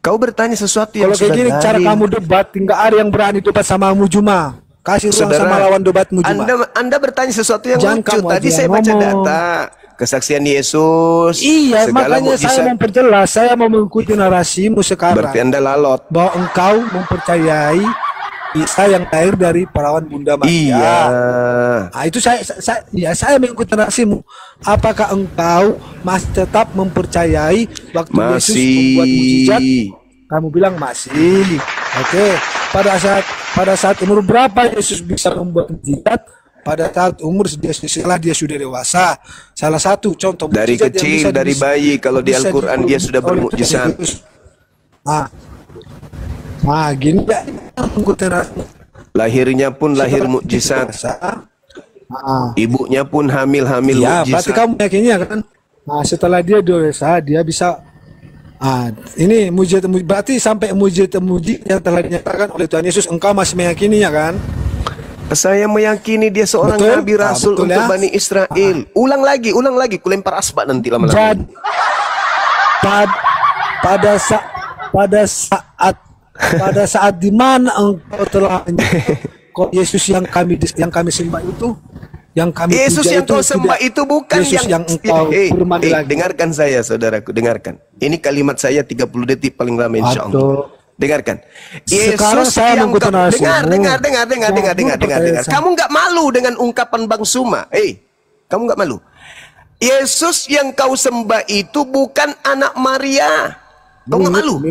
Kau bertanya sesuatu yang kalau kayak gini cara kamu debat, nggak ada yang berani debat samamu Juma. Kasih ruang sama lawan debatmu Juma. Anda bertanya sesuatu yang lucu. Tadi saya baca data kesaksian Yesus. Iya, makanya saya memperjelas, saya mau mengikuti narasimu sekarang. Berarti Anda lalot. Bahwa engkau mempercayai Isa yang lahir dari perawan Bunda Maria. Iya. Nah, itu saya mengikuti narasimu. Apakah engkau masih tetap mempercayai waktu Yesus membuat mujizat? Kamu bilang masih. Oke. Pada saat umur berapa Yesus bisa membuat mujizat? Pada saat umur setelah dia sudah dewasa. Salah satu contoh dari kecil, dari bayi. Kalau di Al-Quran dia sudah bermujizat. Gini ya. Lahirnya pun lahir mukjizat. Ibunya pun hamil ya, mukjizat. Berarti kamu yakinnya kan? Setelah dia dewasa dia bisa. Ini mujizat berarti sampai mujizat yang telah dinyatakan oleh Tuhan Yesus engkau masih meyakininya kan? Saya meyakini dia seorang nabi rasul untuk Bani Israel. Ulang lagi, kulempar asbak nanti lama-lama. Pada saat pada saat di mana engkau telah kok Yesus yang kami sembah itu, yang kami Yesus puja yang kau sembah itu bukan Yesus yang engkau firmani lagi. Dengarkan saya, saudaraku, dengarkan. Ini kalimat saya 30 detik paling lama, insya Allah. Dengarkan. Sekarang Yesus saya yang kau dengar. dengar. Kamu nggak malu dengan ungkapan Bang Suma? Kamu nggak malu? Yesus yang kau sembah itu bukan anak Maria. Kau nggak malu?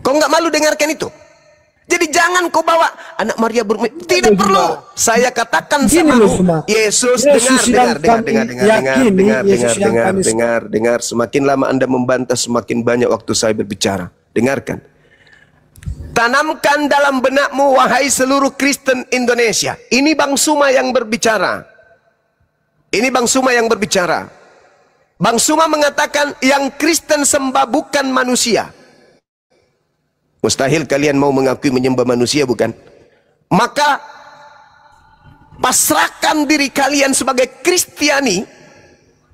Kau nggak malu dengarkan itu? Jadi jangan kau bawa anak Maria tidak perlu. Saya katakan sama Yesus, dengar. Semakin lama Anda membantah, semakin banyak waktu saya berbicara. Dengarkan. Tanamkan dalam benakmu, wahai seluruh Kristen Indonesia. Ini Bang Suma yang berbicara. Ini Bang Suma yang berbicara. Bang Suma mengatakan yang Kristen sembah bukan manusia. Mustahil kalian mau mengakui menyembah manusia, bukan? Maka pasrahkan diri kalian sebagai Kristiani,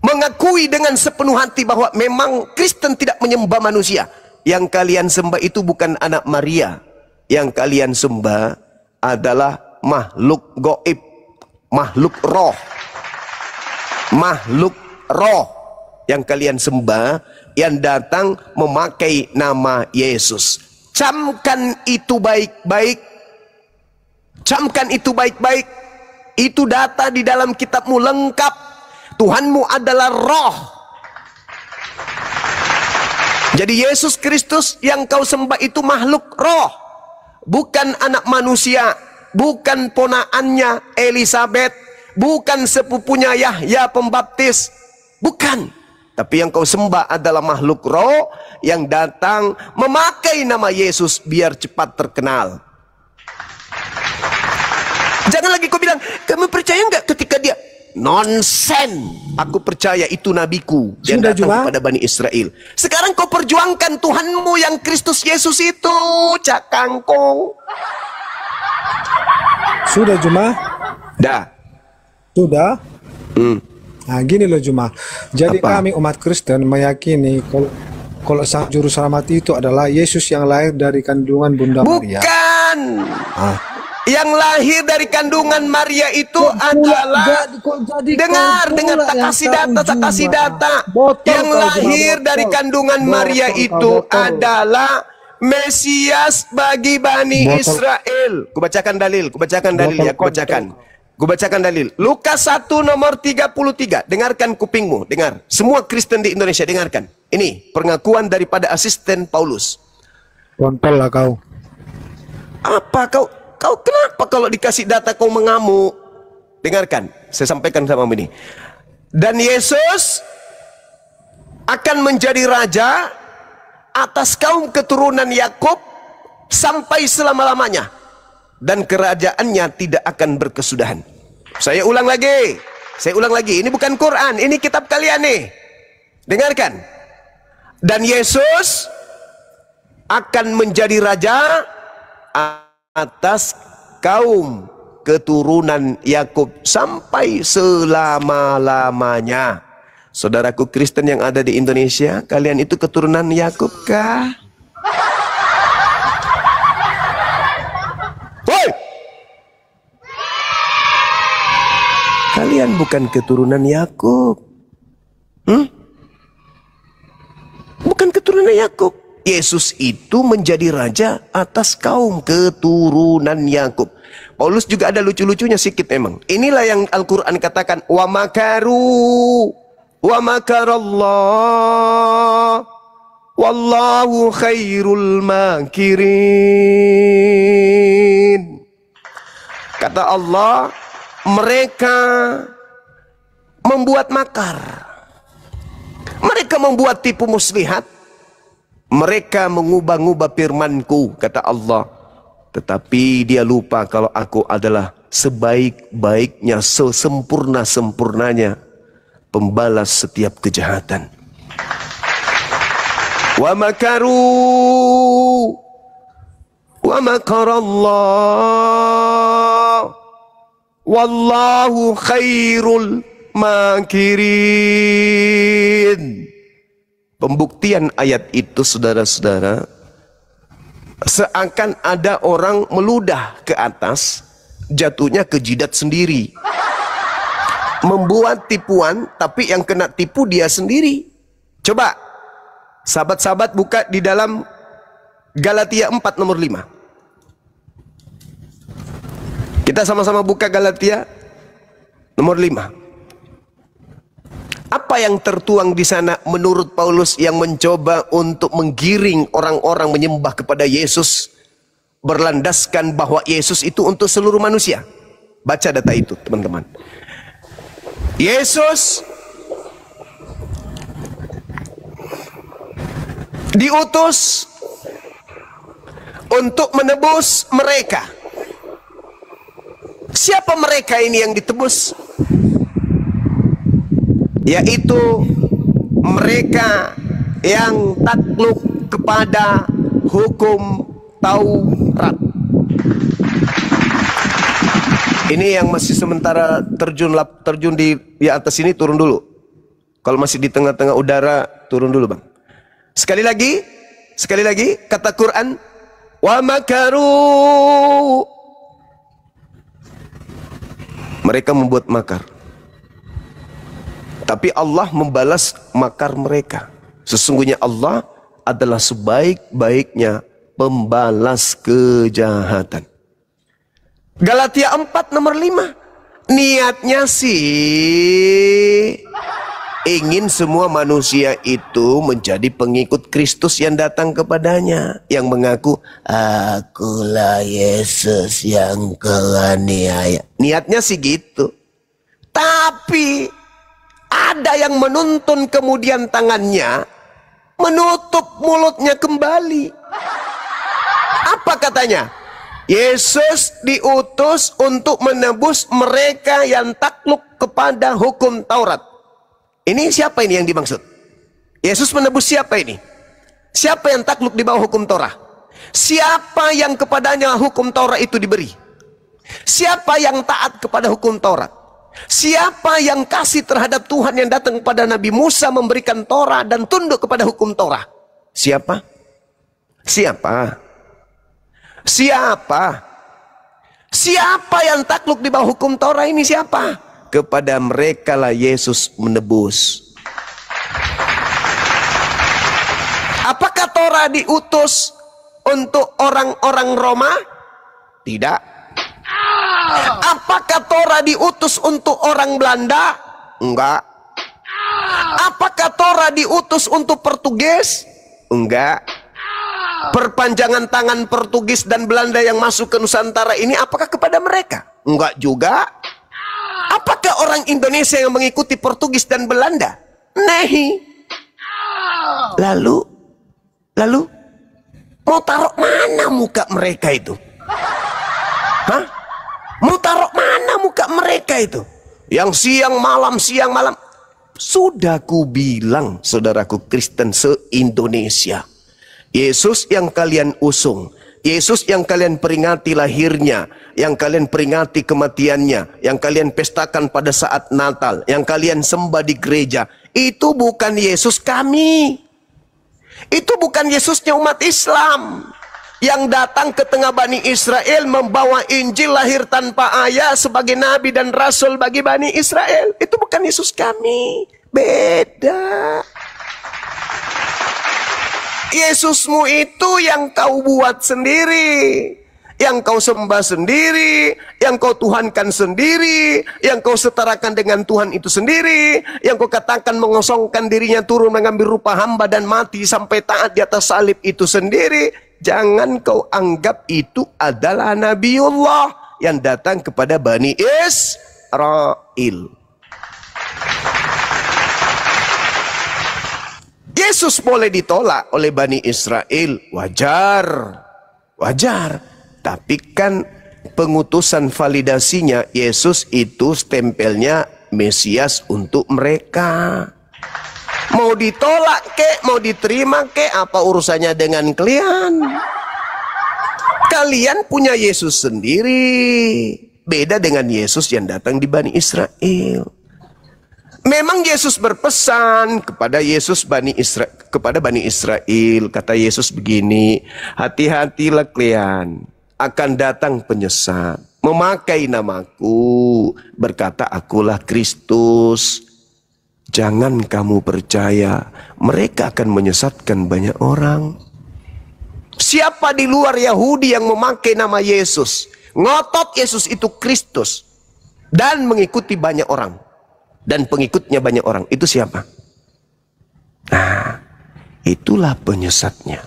mengakui dengan sepenuh hati bahwa memang Kristen tidak menyembah manusia. Yang kalian sembah itu bukan anak Maria. Yang kalian sembah adalah makhluk gaib, makhluk roh. Makhluk roh yang kalian sembah, yang datang memakai nama Yesus. Camkan itu baik-baik. Camkan itu baik-baik. Itu data di dalam kitabmu lengkap. Tuhanmu adalah roh. Jadi Yesus Kristus yang kau sembah itu makhluk roh. Bukan anak manusia. Bukan ponaannya Elizabeth. Bukan sepupunya Yahya Pembaptis. Bukan. Tapi yang kau sembah adalah makhluk roh yang datang memakai nama Yesus biar cepat terkenal. Jangan lagi kau bilang, kamu percaya nggak ketika dia? Nonsen. Aku percaya itu nabiku yang datang kepada Bani Israel. Sekarang kau perjuangkan Tuhanmu yang Kristus Yesus itu, Cak Kangkung. Sudah Juma? Dah. Sudah? Nah gini loh Juma. Jadi kami umat Kristen meyakini kalau sang juru selamat itu adalah Yesus yang lahir dari kandungan Bunda Maria. Bukan. Yang lahir dari kandungan Maria itu adalah dengar, tak kasih data. Yang lahir dari kandungan Maria itu adalah Mesias bagi Bani Israel. Kubacakan dalil ya, Kubacakan dalil. Lukas 1 nomor 33. Dengarkan kupingmu, dengar. Semua Kristen di Indonesia dengarkan. Ini pengakuan daripada asisten Paulus. Kontol lah kau. Apa kau kenapa kalau dikasih data kau mengamuk? Dengarkan, saya sampaikan sama ini. Dan Yesus akan menjadi raja atas kaum keturunan Yakub sampai selama-lamanya. Dan kerajaannya tidak akan berkesudahan. Saya ulang lagi. Ini bukan Quran, ini kitab kalian nih. Dengarkan. Dan Yesus akan menjadi raja atas kaum keturunan Yakub sampai selama-lamanya. Saudaraku Kristen yang ada di Indonesia, kalian itu keturunan Yakub kah? Kalian bukan keturunan Yakub. Bukan keturunan Yakub. Yesus itu menjadi raja atas kaum keturunan Yakub. Paulus juga ada lucu-lucunya sedikit memang. Inilah yang Al-Quran katakan, wa makaru wa makarallah wallahu khairul makirin. Kata Allah, mereka membuat makar, mereka membuat tipu muslihat, mereka mengubah-ubah firmanku, kata Allah. Tetapi dia lupa kalau aku adalah sebaik-baiknya, sesempurna-sempurnanya pembalas setiap kejahatan. Wa makaru wa makarallah wallahu khairul makirin. Pembuktian ayat itu, saudara-saudara, seakan ada orang meludah ke atas, jatuhnya ke jidat sendiri. Membuat tipuan, tapi yang kena tipu dia sendiri. Coba sahabat-sahabat buka di dalam Galatia 4 nomor 5. Kita sama-sama buka Galatia nomor 5. Apa yang tertuang di sana menurut Paulus yang mencoba untuk menggiring orang-orang menyembah kepada Yesus, berlandaskan bahwa Yesus itu untuk seluruh manusia? Baca data itu, teman-teman. Yesus diutus untuk menebus mereka. Siapa mereka ini yang ditebus? Yaitu mereka yang takluk kepada hukum Taurat. Ini yang masih sementara terjun di atas ini, turun dulu. Kalau masih di tengah-tengah udara, turun dulu, Bang. Sekali lagi kata Quran, wa makaru. Mereka membuat makar. Tapi Allah membalas makar mereka. Sesungguhnya Allah adalah sebaik-baiknya pembalas kejahatan. Galatia 4 nomor 5. Niatnya sih ingin semua manusia itu menjadi pengikut Kristus yang datang kepadanya, yang mengaku akulah Yesus yang kau aniaya. Niatnya sih gitu. Tapi ada yang menuntun kemudian tangannya menutup mulutnya kembali. Apa katanya? Yesus diutus untuk menebus mereka yang takluk kepada hukum Taurat. Ini siapa ini yang dimaksud? Yesus menebus siapa ini? Siapa yang takluk di bawah hukum Taurat? Siapa yang kepadanya hukum Taurat itu diberi? Siapa yang taat kepada hukum Taurat? Siapa yang kasih terhadap Tuhan yang datang kepada Nabi Musa memberikan Taurat dan tunduk kepada hukum Taurat? Siapa? Siapa? Siapa? Siapa yang takluk di bawah hukum Taurat ini siapa? Kepada mereka lah Yesus menebus. Apakah Taurat diutus untuk orang-orang Roma? Tidak. Apakah Taurat diutus untuk orang Belanda? Enggak. Apakah Taurat diutus untuk Portugis? Enggak. Perpanjangan tangan Portugis dan Belanda yang masuk ke Nusantara ini apakah kepada mereka? Enggak juga. Apakah orang Indonesia yang mengikuti Portugis dan Belanda? Nahi. Lalu mau taruh mana muka mereka itu? Hah? Mau taruh mana muka mereka itu? Yang siang malam. Sudah ku bilang, saudaraku Kristen se-Indonesia, Yesus yang kalian usung, Yesus yang kalian peringati lahirnya, yang kalian peringati kematiannya, yang kalian pestakan pada saat Natal, yang kalian sembah di gereja, itu bukan Yesus kami. Itu bukan Yesusnya umat Islam yang datang ke tengah Bani Israel membawa Injil lahir tanpa ayah sebagai nabi dan rasul bagi Bani Israel. Itu bukan Yesus kami. Beda. Yesusmu itu yang kau buat sendiri, yang kau sembah sendiri, yang kau tuhankan sendiri, yang kau setarakan dengan Tuhan itu sendiri, yang kau katakan mengosongkan dirinya turun mengambil rupa hamba dan mati sampai taat di atas salib itu sendiri. Jangan kau anggap itu adalah Nabiullah yang datang kepada Bani Israel. Yesus boleh ditolak oleh Bani Israel, wajar. Tapi kan pengutusan validasinya, Yesus itu stempelnya Mesias untuk mereka. Mau ditolak kek, mau diterima kek, apa urusannya dengan kalian? Kalian punya Yesus sendiri, beda dengan Yesus yang datang di Bani Israel. Memang Yesus berpesan kepada Bani Israel, kata Yesus begini, hati-hatilah kalian, akan datang penyesat, memakai namaku, berkata akulah Kristus. Jangan kamu percaya, mereka akan menyesatkan banyak orang. Siapa di luar Yahudi yang memakai nama Yesus, ngotot Yesus itu Kristus, dan mengikuti banyak orang, dan pengikutnya banyak orang, itu siapa? Nah, itulah penyesatnya.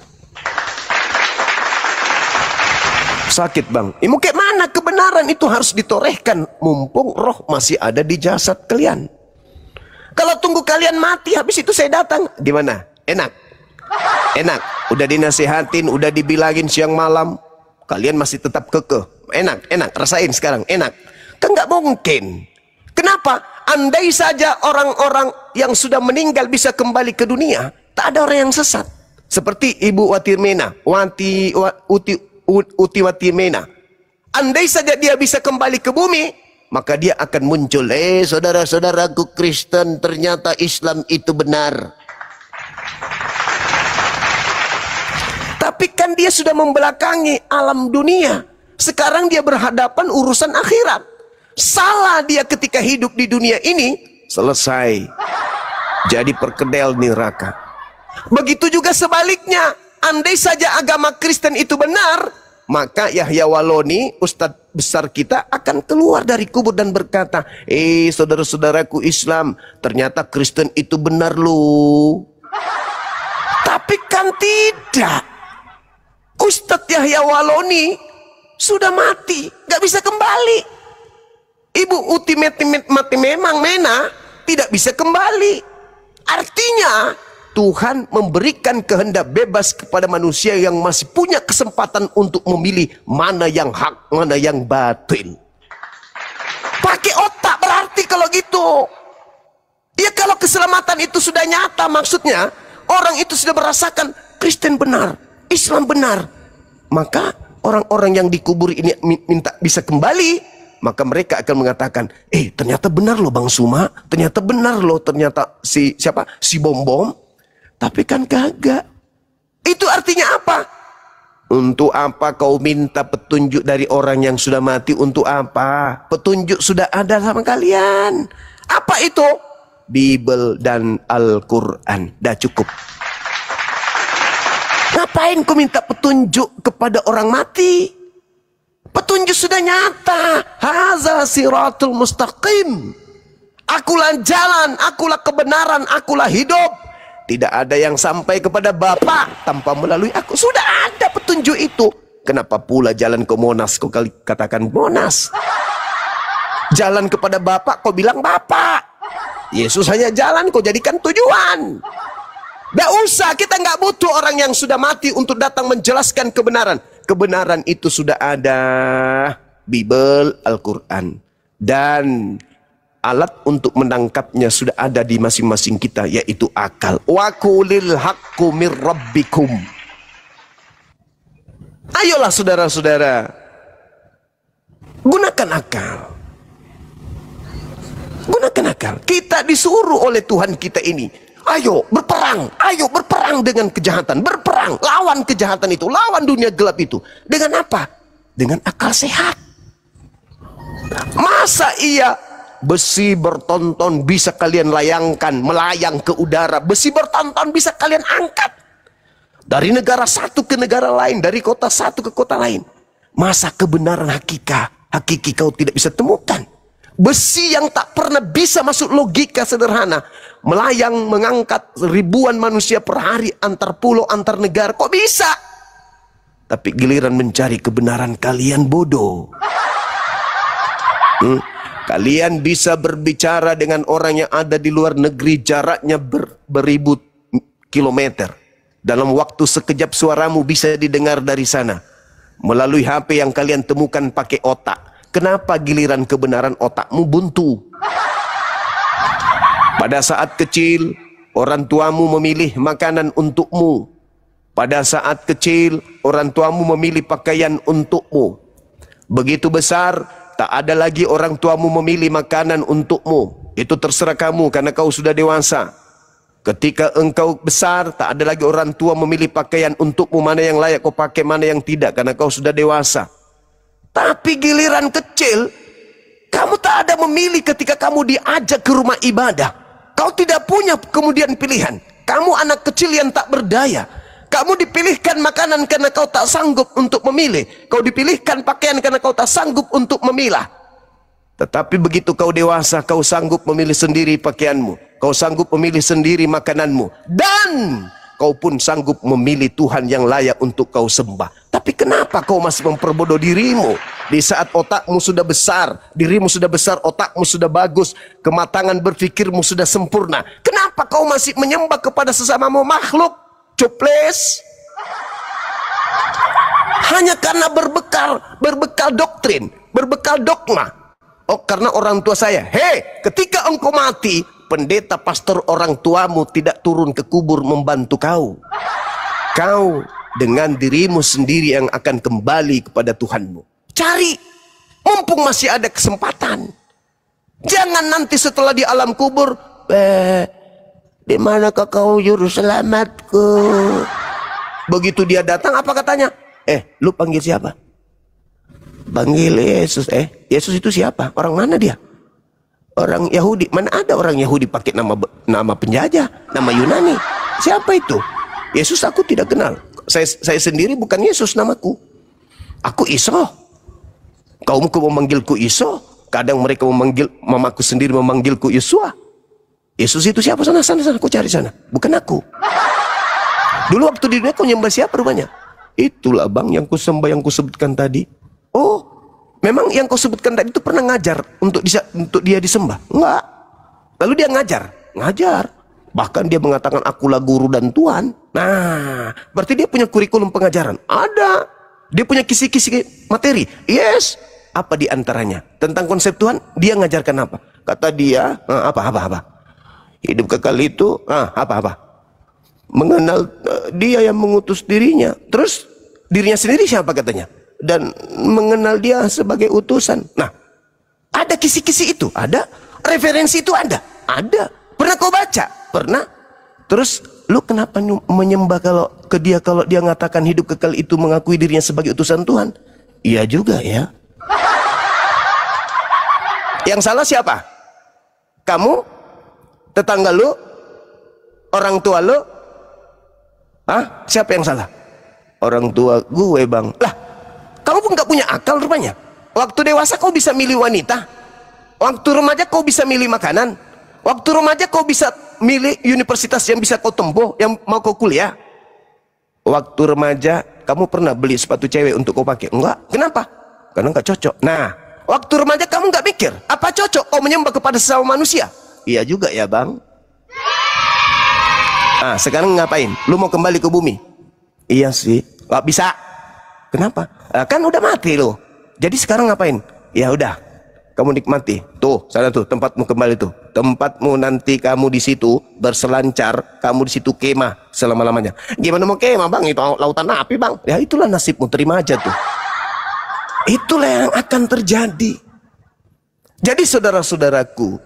Sakit bang, mau kayak mana kebenaran itu harus ditorehkan, mumpung roh masih ada di jasad kalian. Kalau tunggu kalian mati, habis itu saya datang, gimana? Enak? Enak? Udah dinasihatin, udah dibilangin siang malam, kalian masih tetap kekeh. Enak, enak, rasain sekarang, enak. Kan nggak mungkin. Kenapa? Andai saja orang-orang yang sudah meninggal bisa kembali ke dunia, tak ada orang yang sesat. Seperti Ibu Watimena, Uti Watimena. Andai saja dia bisa kembali ke bumi, maka dia akan muncul. Saudara-saudaraku Kristen, ternyata Islam itu benar. Tapi kan dia sudah membelakangi alam dunia. Sekarang dia berhadapan urusan akhirat. Salah dia ketika hidup di dunia ini, selesai. Jadi perkedel neraka. Begitu juga sebaliknya. Andai saja agama Kristen itu benar, maka Yahya Waloni, ustadz besar kita, akan keluar dari kubur dan berkata, saudara-saudaraku Islam, ternyata Kristen itu benar loh. Tapi kan tidak. Ustadz Yahya Waloni sudah mati, gak bisa kembali. Ibu Uti mati memang Mena tidak bisa kembali. Artinya Tuhan memberikan kehendak bebas kepada manusia yang masih punya kesempatan untuk memilih mana yang hak, mana yang batil. Pakai otak berarti kalau gitu. Ya kalau keselamatan itu sudah nyata, maksudnya orang itu sudah merasakan Kristen benar, Islam benar, maka orang-orang yang dikubur ini minta bisa kembali, maka mereka akan mengatakan, ternyata benar loh Bang Suma, ternyata benar loh, ternyata si Bom Bom. Tapi kan kagak. Itu artinya apa? Untuk apa kau minta petunjuk dari orang yang sudah mati? Untuk apa? Petunjuk sudah ada sama kalian. Apa itu? Bible dan Al-Quran. Dah cukup. Ngapain kau minta petunjuk kepada orang mati? Petunjuk sudah nyata. Haza siratul mustaqim. Akulah jalan, akulah kebenaran, akulah hidup. Tidak ada yang sampai kepada Bapa tanpa melalui aku. Sudah ada petunjuk itu. Kenapa pula jalan ke Monas kau katakan Monas? Jalan kepada Bapa kau bilang Bapa. Yesus hanya jalan, kau jadikan tujuan. Tidak usah, kita nggak butuh orang yang sudah mati untuk datang menjelaskan kebenaran. Kebenaran itu sudah ada, Bible, Al-Quran, dan alat untuk menangkapnya sudah ada di masing-masing kita, yaitu akal. Wa qulil haqqu mir rabbikum. Ayolah saudara-saudara, gunakan akal. Gunakan akal. Kita disuruh oleh Tuhan kita ini, ayo berperang dengan kejahatan, berperang, lawan kejahatan itu, lawan dunia gelap itu. Dengan apa? Dengan akal sehat. Masa iya besi bertonton bisa kalian layangkan, melayang ke udara, besi bertonton bisa kalian angkat dari negara satu ke negara lain, dari kota satu ke kota lain. Masa kebenaran hakiki kau tidak bisa temukan? Besi yang tak pernah bisa masuk logika sederhana, melayang mengangkat ribuan manusia per hari antar pulau, antar negara, kok bisa? Tapi giliran mencari kebenaran kalian bodoh. Kalian bisa berbicara dengan orang yang ada di luar negeri, jaraknya beribu kilometer. Dalam waktu sekejap suaramu bisa didengar dari sana, melalui HP yang kalian temukan pakai otak. Kenapa giliran kebenaran otakmu buntu? Pada saat kecil, orang tuamu memilih makanan untukmu. Pada saat kecil, orang tuamu memilih pakaian untukmu. Begitu besar, tak ada lagi orang tuamu memilih makanan untukmu. Itu terserah kamu karena kau sudah dewasa. Ketika engkau besar, tak ada lagi orang tua memilih pakaian untukmu, mana yang layak kau pakai, mana yang tidak, karena kau sudah dewasa. Tapi giliran kecil, kamu tak ada memilih ketika kamu diajak ke rumah ibadah. Kau tidak punya kemudian pilihan. Kamu anak kecil yang tak berdaya. Kamu dipilihkan makanan karena kau tak sanggup untuk memilih. Kau dipilihkan pakaian karena kau tak sanggup untuk memilah. Tetapi begitu kau dewasa, kau sanggup memilih sendiri pakaianmu. Kau sanggup memilih sendiri makananmu. Dan kau pun sanggup memilih Tuhan yang layak untuk kau sembah. Tapi kenapa kau masih memperbodoh dirimu? Di saat otakmu sudah besar, dirimu sudah besar, otakmu sudah bagus, kematangan berpikirmu sudah sempurna. Kenapa kau masih menyembah kepada sesamamu makhluk? Cuples. Hanya karena berbekal doktrin, berbekal dogma. Oh, karena orang tua saya. Hei, ketika engkau mati, pendeta pastor orang tuamu tidak turun ke kubur membantu kau. Kau dengan dirimu sendiri yang akan kembali kepada Tuhanmu. Cari, mumpung masih ada kesempatan. Jangan nanti setelah di alam kubur, di manakah kau juru selamatku? Begitu dia datang, apa katanya? Lu panggil siapa? Panggil Yesus. Yesus itu siapa? Orang mana dia? Orang Yahudi. Mana ada orang Yahudi pakai nama penjajah, nama Yunani? Siapa itu? Yesus aku tidak kenal. Saya sendiri bukan Yesus namaku. Aku Iso. Kaumku memanggilku Iso. Kadang mereka memanggil mamaku sendiri memanggilku Yesua. Yesus itu siapa? Sana, aku cari sana. Bukan aku. Dulu waktu di dunia kau nyembah siapa rupanya? Itulah bang yang ku sembah, yang ku sebutkan tadi. Oh, memang yang kau sebutkan tadi itu pernah ngajar untuk dia disembah? Enggak. Lalu dia ngajar. Bahkan dia mengatakan akulah guru dan Tuhan. Nah, berarti dia punya kurikulum pengajaran. Ada. Dia punya kisi-kisi materi. Yes. Apa di antaranya? Tentang konsep Tuhan, dia ngajarkan apa? Kata dia, apa? Hidup kekal itu, apa? Mengenal dia yang mengutus dirinya. Terus dirinya sendiri siapa katanya? Dan mengenal dia sebagai utusan. Nah, ada kisi-kisi itu? Ada. Referensi itu ada? Ada. Pernah kau baca? Pernah. Terus lu kenapa menyembah kalau dia mengatakan hidup kekal itu mengakui dirinya sebagai utusan Tuhan? Iya juga ya. Yang salah siapa? Kamu? Tetangga lu? Orang tua lu? Siapa yang salah? Orang tua gue bang. Lah, kamu pun gak punya akal rupanya. Waktu dewasa kau bisa milih wanita. Waktu remaja kau bisa milih makanan. Waktu remaja kau bisa milih universitas yang bisa kau tempuh, yang mau kau kuliah. Waktu remaja kamu pernah beli sepatu cewek untuk kau pakai? Enggak. Kenapa? Karena gak cocok. Nah, waktu remaja kamu gak mikir apa cocok kau menyembah kepada sesama manusia? Iya juga ya bang. Sekarang ngapain? Lu mau kembali ke bumi? Iya sih. Gak bisa. Kenapa? Kan udah mati lo. Jadi sekarang ngapain? Ya udah, kamu nikmati. Tuh, sana tuh tempatmu kembali tuh. Tempatmu nanti kamu di situ berselancar, kamu di situ kemah selama-lamanya. Gimana mau kemah bang? Itu lautan api bang. Ya itulah nasibmu, terima aja tuh. Itulah yang akan terjadi. Jadi saudara-saudaraku,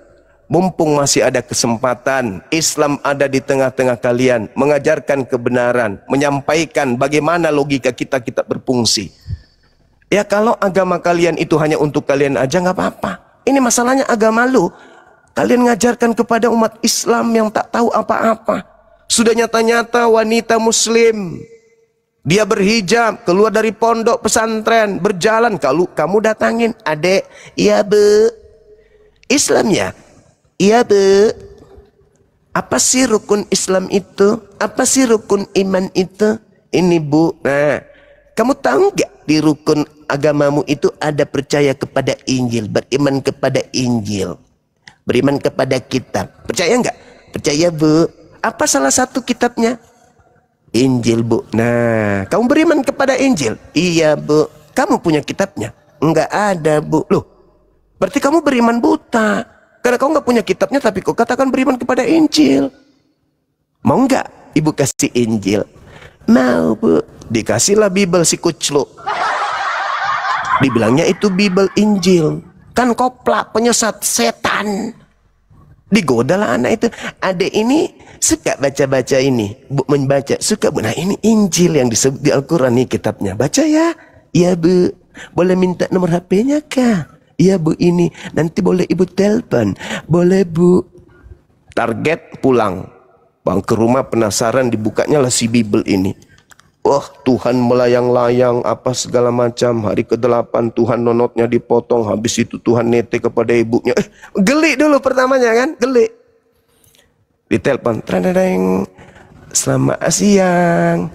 mumpung masih ada kesempatan, Islam ada di tengah-tengah kalian, mengajarkan kebenaran, menyampaikan bagaimana logika kita berfungsi. Ya kalau agama kalian itu hanya untuk kalian aja nggak apa-apa. Ini masalahnya agama lu. Kalian ngajarkan kepada umat Islam yang tak tahu apa-apa. Sudah nyata-nyata wanita muslim, dia berhijab, keluar dari pondok pesantren, berjalan, kalau kamu datangin, adek, iya bu, Islam ya? Iya bu. Apa sih rukun Islam itu? Apa sih rukun iman itu? Ini bu. Nah, kamu tahu nggak di rukun agamamu itu ada percaya kepada Injil, beriman kepada Injil, beriman kepada kitab. Percaya nggak? Percaya bu. Apa salah satu kitabnya? Injil bu. Nah, kamu beriman kepada Injil? Iya bu. Kamu punya kitabnya? Enggak ada bu. Loh, berarti kamu beriman buta. Karena kau nggak punya kitabnya, tapi kau katakan beriman kepada Injil. Mau nggak ibu kasih Injil? Mau bu. Dikasihlah Bible si kucluk. Dibilangnya itu Bible Injil. Kan koplak, penyesat, setan. Digodalah anak itu. Adek ini suka baca-baca ini, Bu, membaca, suka Bu. Nah, ini Injil yang disebut di Al-Quran nih kitabnya. Baca ya. Iya Bu. Boleh minta nomor HP-nya kah? Iya Bu, ini. Nanti boleh Ibu telepon. Boleh Bu. Target pulang. Bang ke rumah penasaran, dibukanya lah si Bible ini. Wah, Tuhan melayang-layang apa segala macam. Hari ke-8 Tuhan nonotnya dipotong. Habis itu Tuhan nete kepada ibunya. Geli dulu pertamanya kan, geli. Ditelepon, tradadeng. Selamat siang.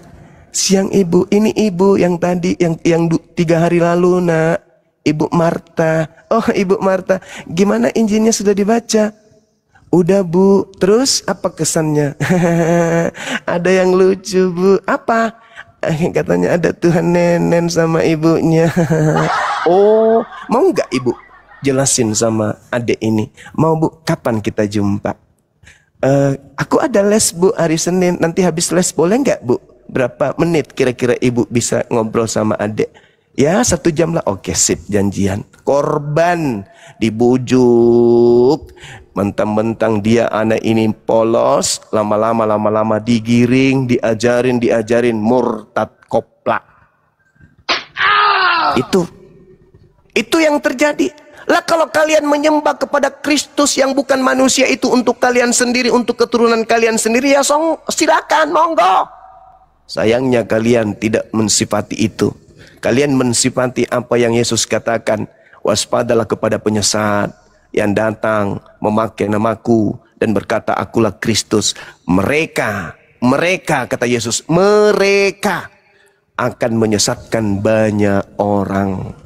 Siang Ibu, ini Ibu yang tadi yang 3 hari lalu nak. Ibu Marta. Oh, Ibu Marta. Gimana Injilnya sudah dibaca? Udah Bu. Terus apa kesannya? Ada yang lucu Bu. Apa? Katanya ada Tuhan nenen sama ibunya. Oh, mau nggak Ibu jelasin sama adik ini? Mau Bu, kapan kita jumpa? Aku ada les Bu hari Senin. Nanti habis les boleh nggak Bu? Berapa menit kira-kira Ibu bisa ngobrol sama adik? Ya 1 jam lah. Oke sip, janjian. Korban dibujuk. Mentang-mentang dia anak ini polos, lama-lama digiring, diajarin murtad koplak. Itu yang terjadi. Lah kalau kalian menyembah kepada Kristus yang bukan manusia itu untuk kalian sendiri, untuk keturunan kalian sendiri, ya silakan, monggo. Sayangnya kalian tidak mensifati itu. Kalian mensifati apa yang Yesus katakan, waspadalah kepada penyesat yang datang memakai namaku dan berkata akulah Kristus. Mereka kata Yesus, mereka akan menyesatkan banyak orang.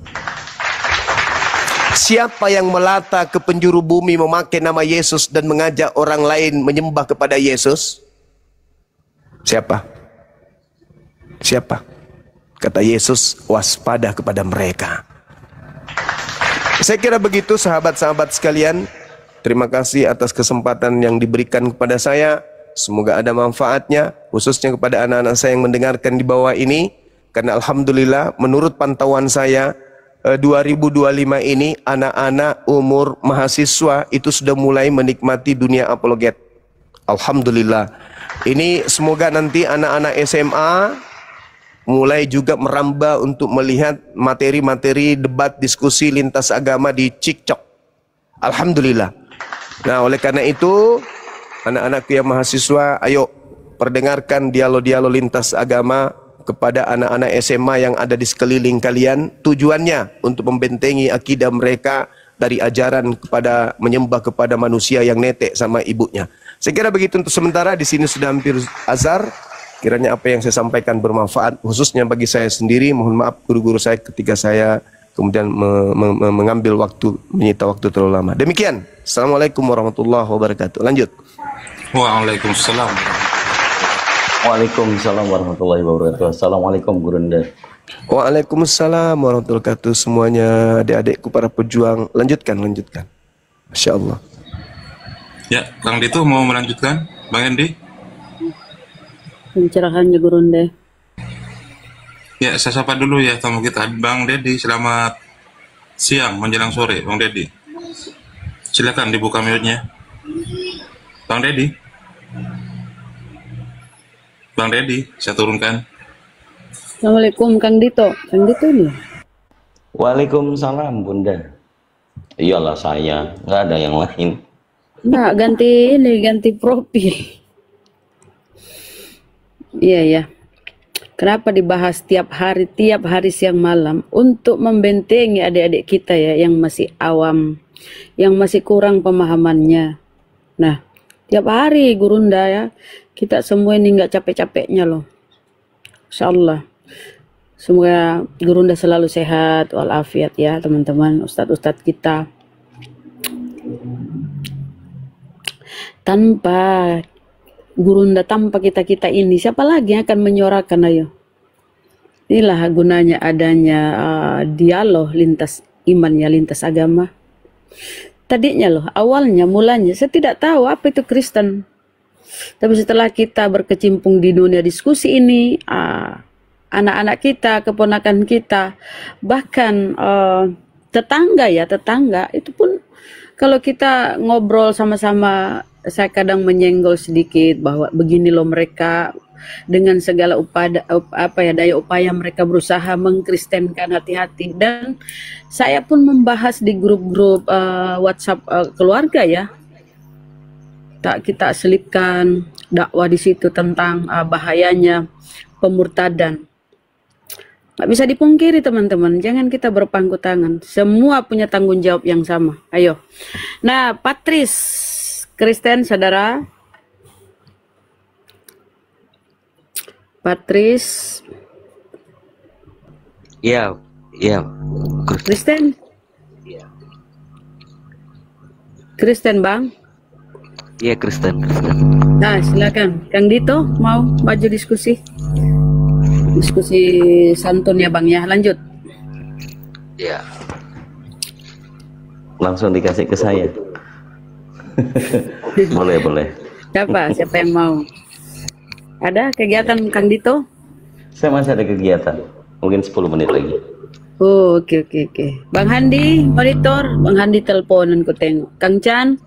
Siapa yang melata ke penjuru bumi memakai nama Yesus dan mengajak orang lain menyembah kepada Yesus? Siapa? Kata Yesus, waspada kepada mereka. Saya kira begitu sahabat-sahabat sekalian. Terima kasih atas kesempatan yang diberikan kepada saya. Semoga ada manfaatnya, khususnya kepada anak-anak saya yang mendengarkan di bawah ini. Karena alhamdulillah menurut pantauan saya 2025 ini anak-anak umur mahasiswa itu sudah mulai menikmati dunia apologet. Alhamdulillah. Ini semoga nanti anak-anak SMA mulai juga merambah untuk melihat materi-materi debat diskusi lintas agama di TikTok. Alhamdulillah. Nah, oleh karena itu, anak-anakku yang mahasiswa, ayo perdengarkan dialog-dialog lintas agama kepada anak-anak SMA yang ada di sekeliling kalian. Tujuannya untuk membentengi akidah mereka dari ajaran kepada menyembah kepada manusia yang netek sama ibunya. Saya kira begitu untuk sementara. Di sini sudah hampir azhar. Kiranya apa yang saya sampaikan bermanfaat, khususnya bagi saya sendiri. Mohon maaf guru-guru saya ketika saya kemudian mengambil waktu, menyita waktu terlalu lama. Demikian. Assalamualaikum warahmatullahi wabarakatuh. Lanjut. Waalaikumsalam. Waalaikumsalam warahmatullahi wabarakatuh. Assalamualaikum Gurunda. Waalaikumsalam warahmatullahi wabarakatuh semuanya, adik-adikku para pejuang. Lanjutkan. Masya Allah. Ya, Kang Dito mau melanjutkan? Bang Endi? Pencerahannya Gurunda. Ya, saya sapa dulu ya tamu kita, Bang Dedi. Selamat siang menjelang sore, Bang Dedi. Silakan dibuka mute-nya. Bang Dedi. Bang Dedi, saya turunkan. Assalamualaikum Kang Dito. Kang Dito ini. Waalaikumsalam Bunda. Iyalah saya, nggak ada yang lain. Nah, ganti profil. Iya. Kenapa dibahas tiap hari siang malam untuk membentengi adik-adik kita ya yang masih awam, yang masih kurang pemahamannya. Nah, tiap hari Gurunda ya, kita semua ini nggak capek-capeknya loh. Insyaallah. Semoga Gurunda selalu sehat walafiat ya teman-teman, ustadz-ustadz kita. Tanpa Gurunda, tanpa kita ini, siapa lagi yang akan menyuarakan? Ayo. Inilah gunanya adanya dialog lintas iman ya, lintas agama. Tadinya loh, awalnya, mulanya, saya tidak tahu apa itu Kristen. Tapi setelah kita berkecimpung di dunia diskusi ini, anak-anak kita, keponakan kita, bahkan tetangga itu pun Kalau kita ngobrol sama-sama, saya kadang menyenggol sedikit bahwa begini loh mereka dengan segala daya upaya mereka berusaha mengkristenkan hati-hati, dan saya pun membahas di grup-grup WhatsApp keluarga ya. Kita selipkan dakwah di situ tentang bahayanya pemurtadan. Nggak bisa dipungkiri teman-teman, jangan kita berpangku tangan. Semua punya tanggung jawab yang sama. Ayo. Nah, Patris Kristen, saudara. Patris. Iya, iya. Kristen. Kristen, Bang. Iya, Kristen. Nah, silakan. Kang Dito mau maju diskusi santun ya, Bang ya. Lanjut. Iya. Langsung dikasih ke saya. Boleh. Siapa yang mau? Ada kegiatan Kang Dito? Saya masih ada kegiatan. Mungkin 10 menit lagi. Oh, oke. Bang Handi, monitor. Bang Handi teleponan ku tengok. Kang Chan.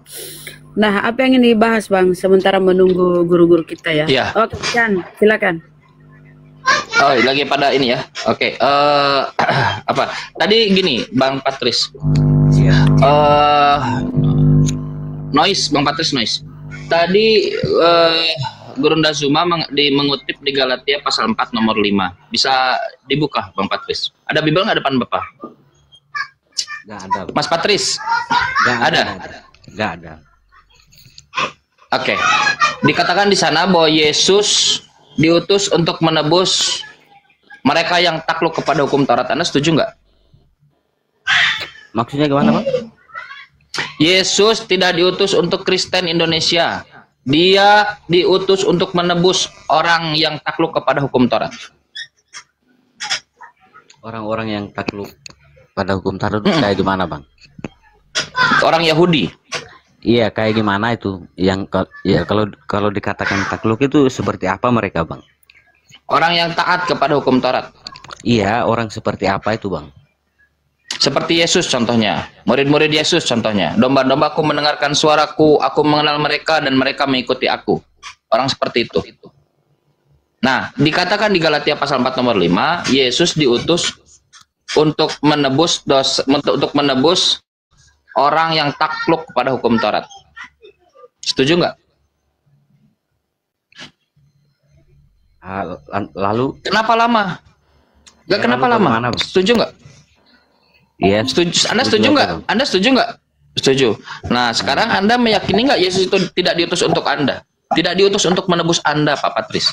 Nah, apa yang ingin dibahas, Bang? Sementara menunggu guru-guru kita ya. Iya. Oh, Kang Chan, silakan. Oh, lagi pada ini ya. Oke. Apa? Tadi gini, Bang Patris. Iya. Bang Patris noise. Tadi Gurunda Zuma mengutip di Galatia pasal 4 nomor 5. Bisa dibuka, Bang Patris? Ada Bible nggak depan Bapak? Nggak ada. Mas Patris? Nggak ada. Oke. Dikatakan di sana bahwa Yesus diutus untuk menebus mereka yang takluk kepada hukum Taurat. Anda setuju nggak? Maksudnya gimana, Bang? Yesus tidak diutus untuk Kristen Indonesia. Dia diutus untuk menebus orang yang takluk kepada hukum Taurat. Orang-orang yang takluk pada hukum Taurat kayak gimana, Bang? Orang Yahudi. Iya, kayak gimana itu? Kalau dikatakan takluk itu seperti apa mereka, Bang? Orang yang taat kepada hukum Taurat. Iya, orang seperti apa itu, Bang? Seperti Yesus contohnya, murid-murid Yesus contohnya. Domba-dombaku mendengarkan suaraku, aku mengenal mereka dan mereka mengikuti aku. Orang seperti itu. Nah, dikatakan di Galatia pasal 4 nomor 5, Yesus diutus untuk menebus orang yang takluk kepada hukum Taurat. Setuju nggak? Lalu kenapa lama? Nggak kenapa lama? Setuju nggak? Iya. Anda setuju nggak? Anda setuju nggak? Setuju. Nah, sekarang Anda meyakini nggak Yesus itu tidak diutus untuk Anda? Tidak diutus untuk menebus Anda, Pak Patris?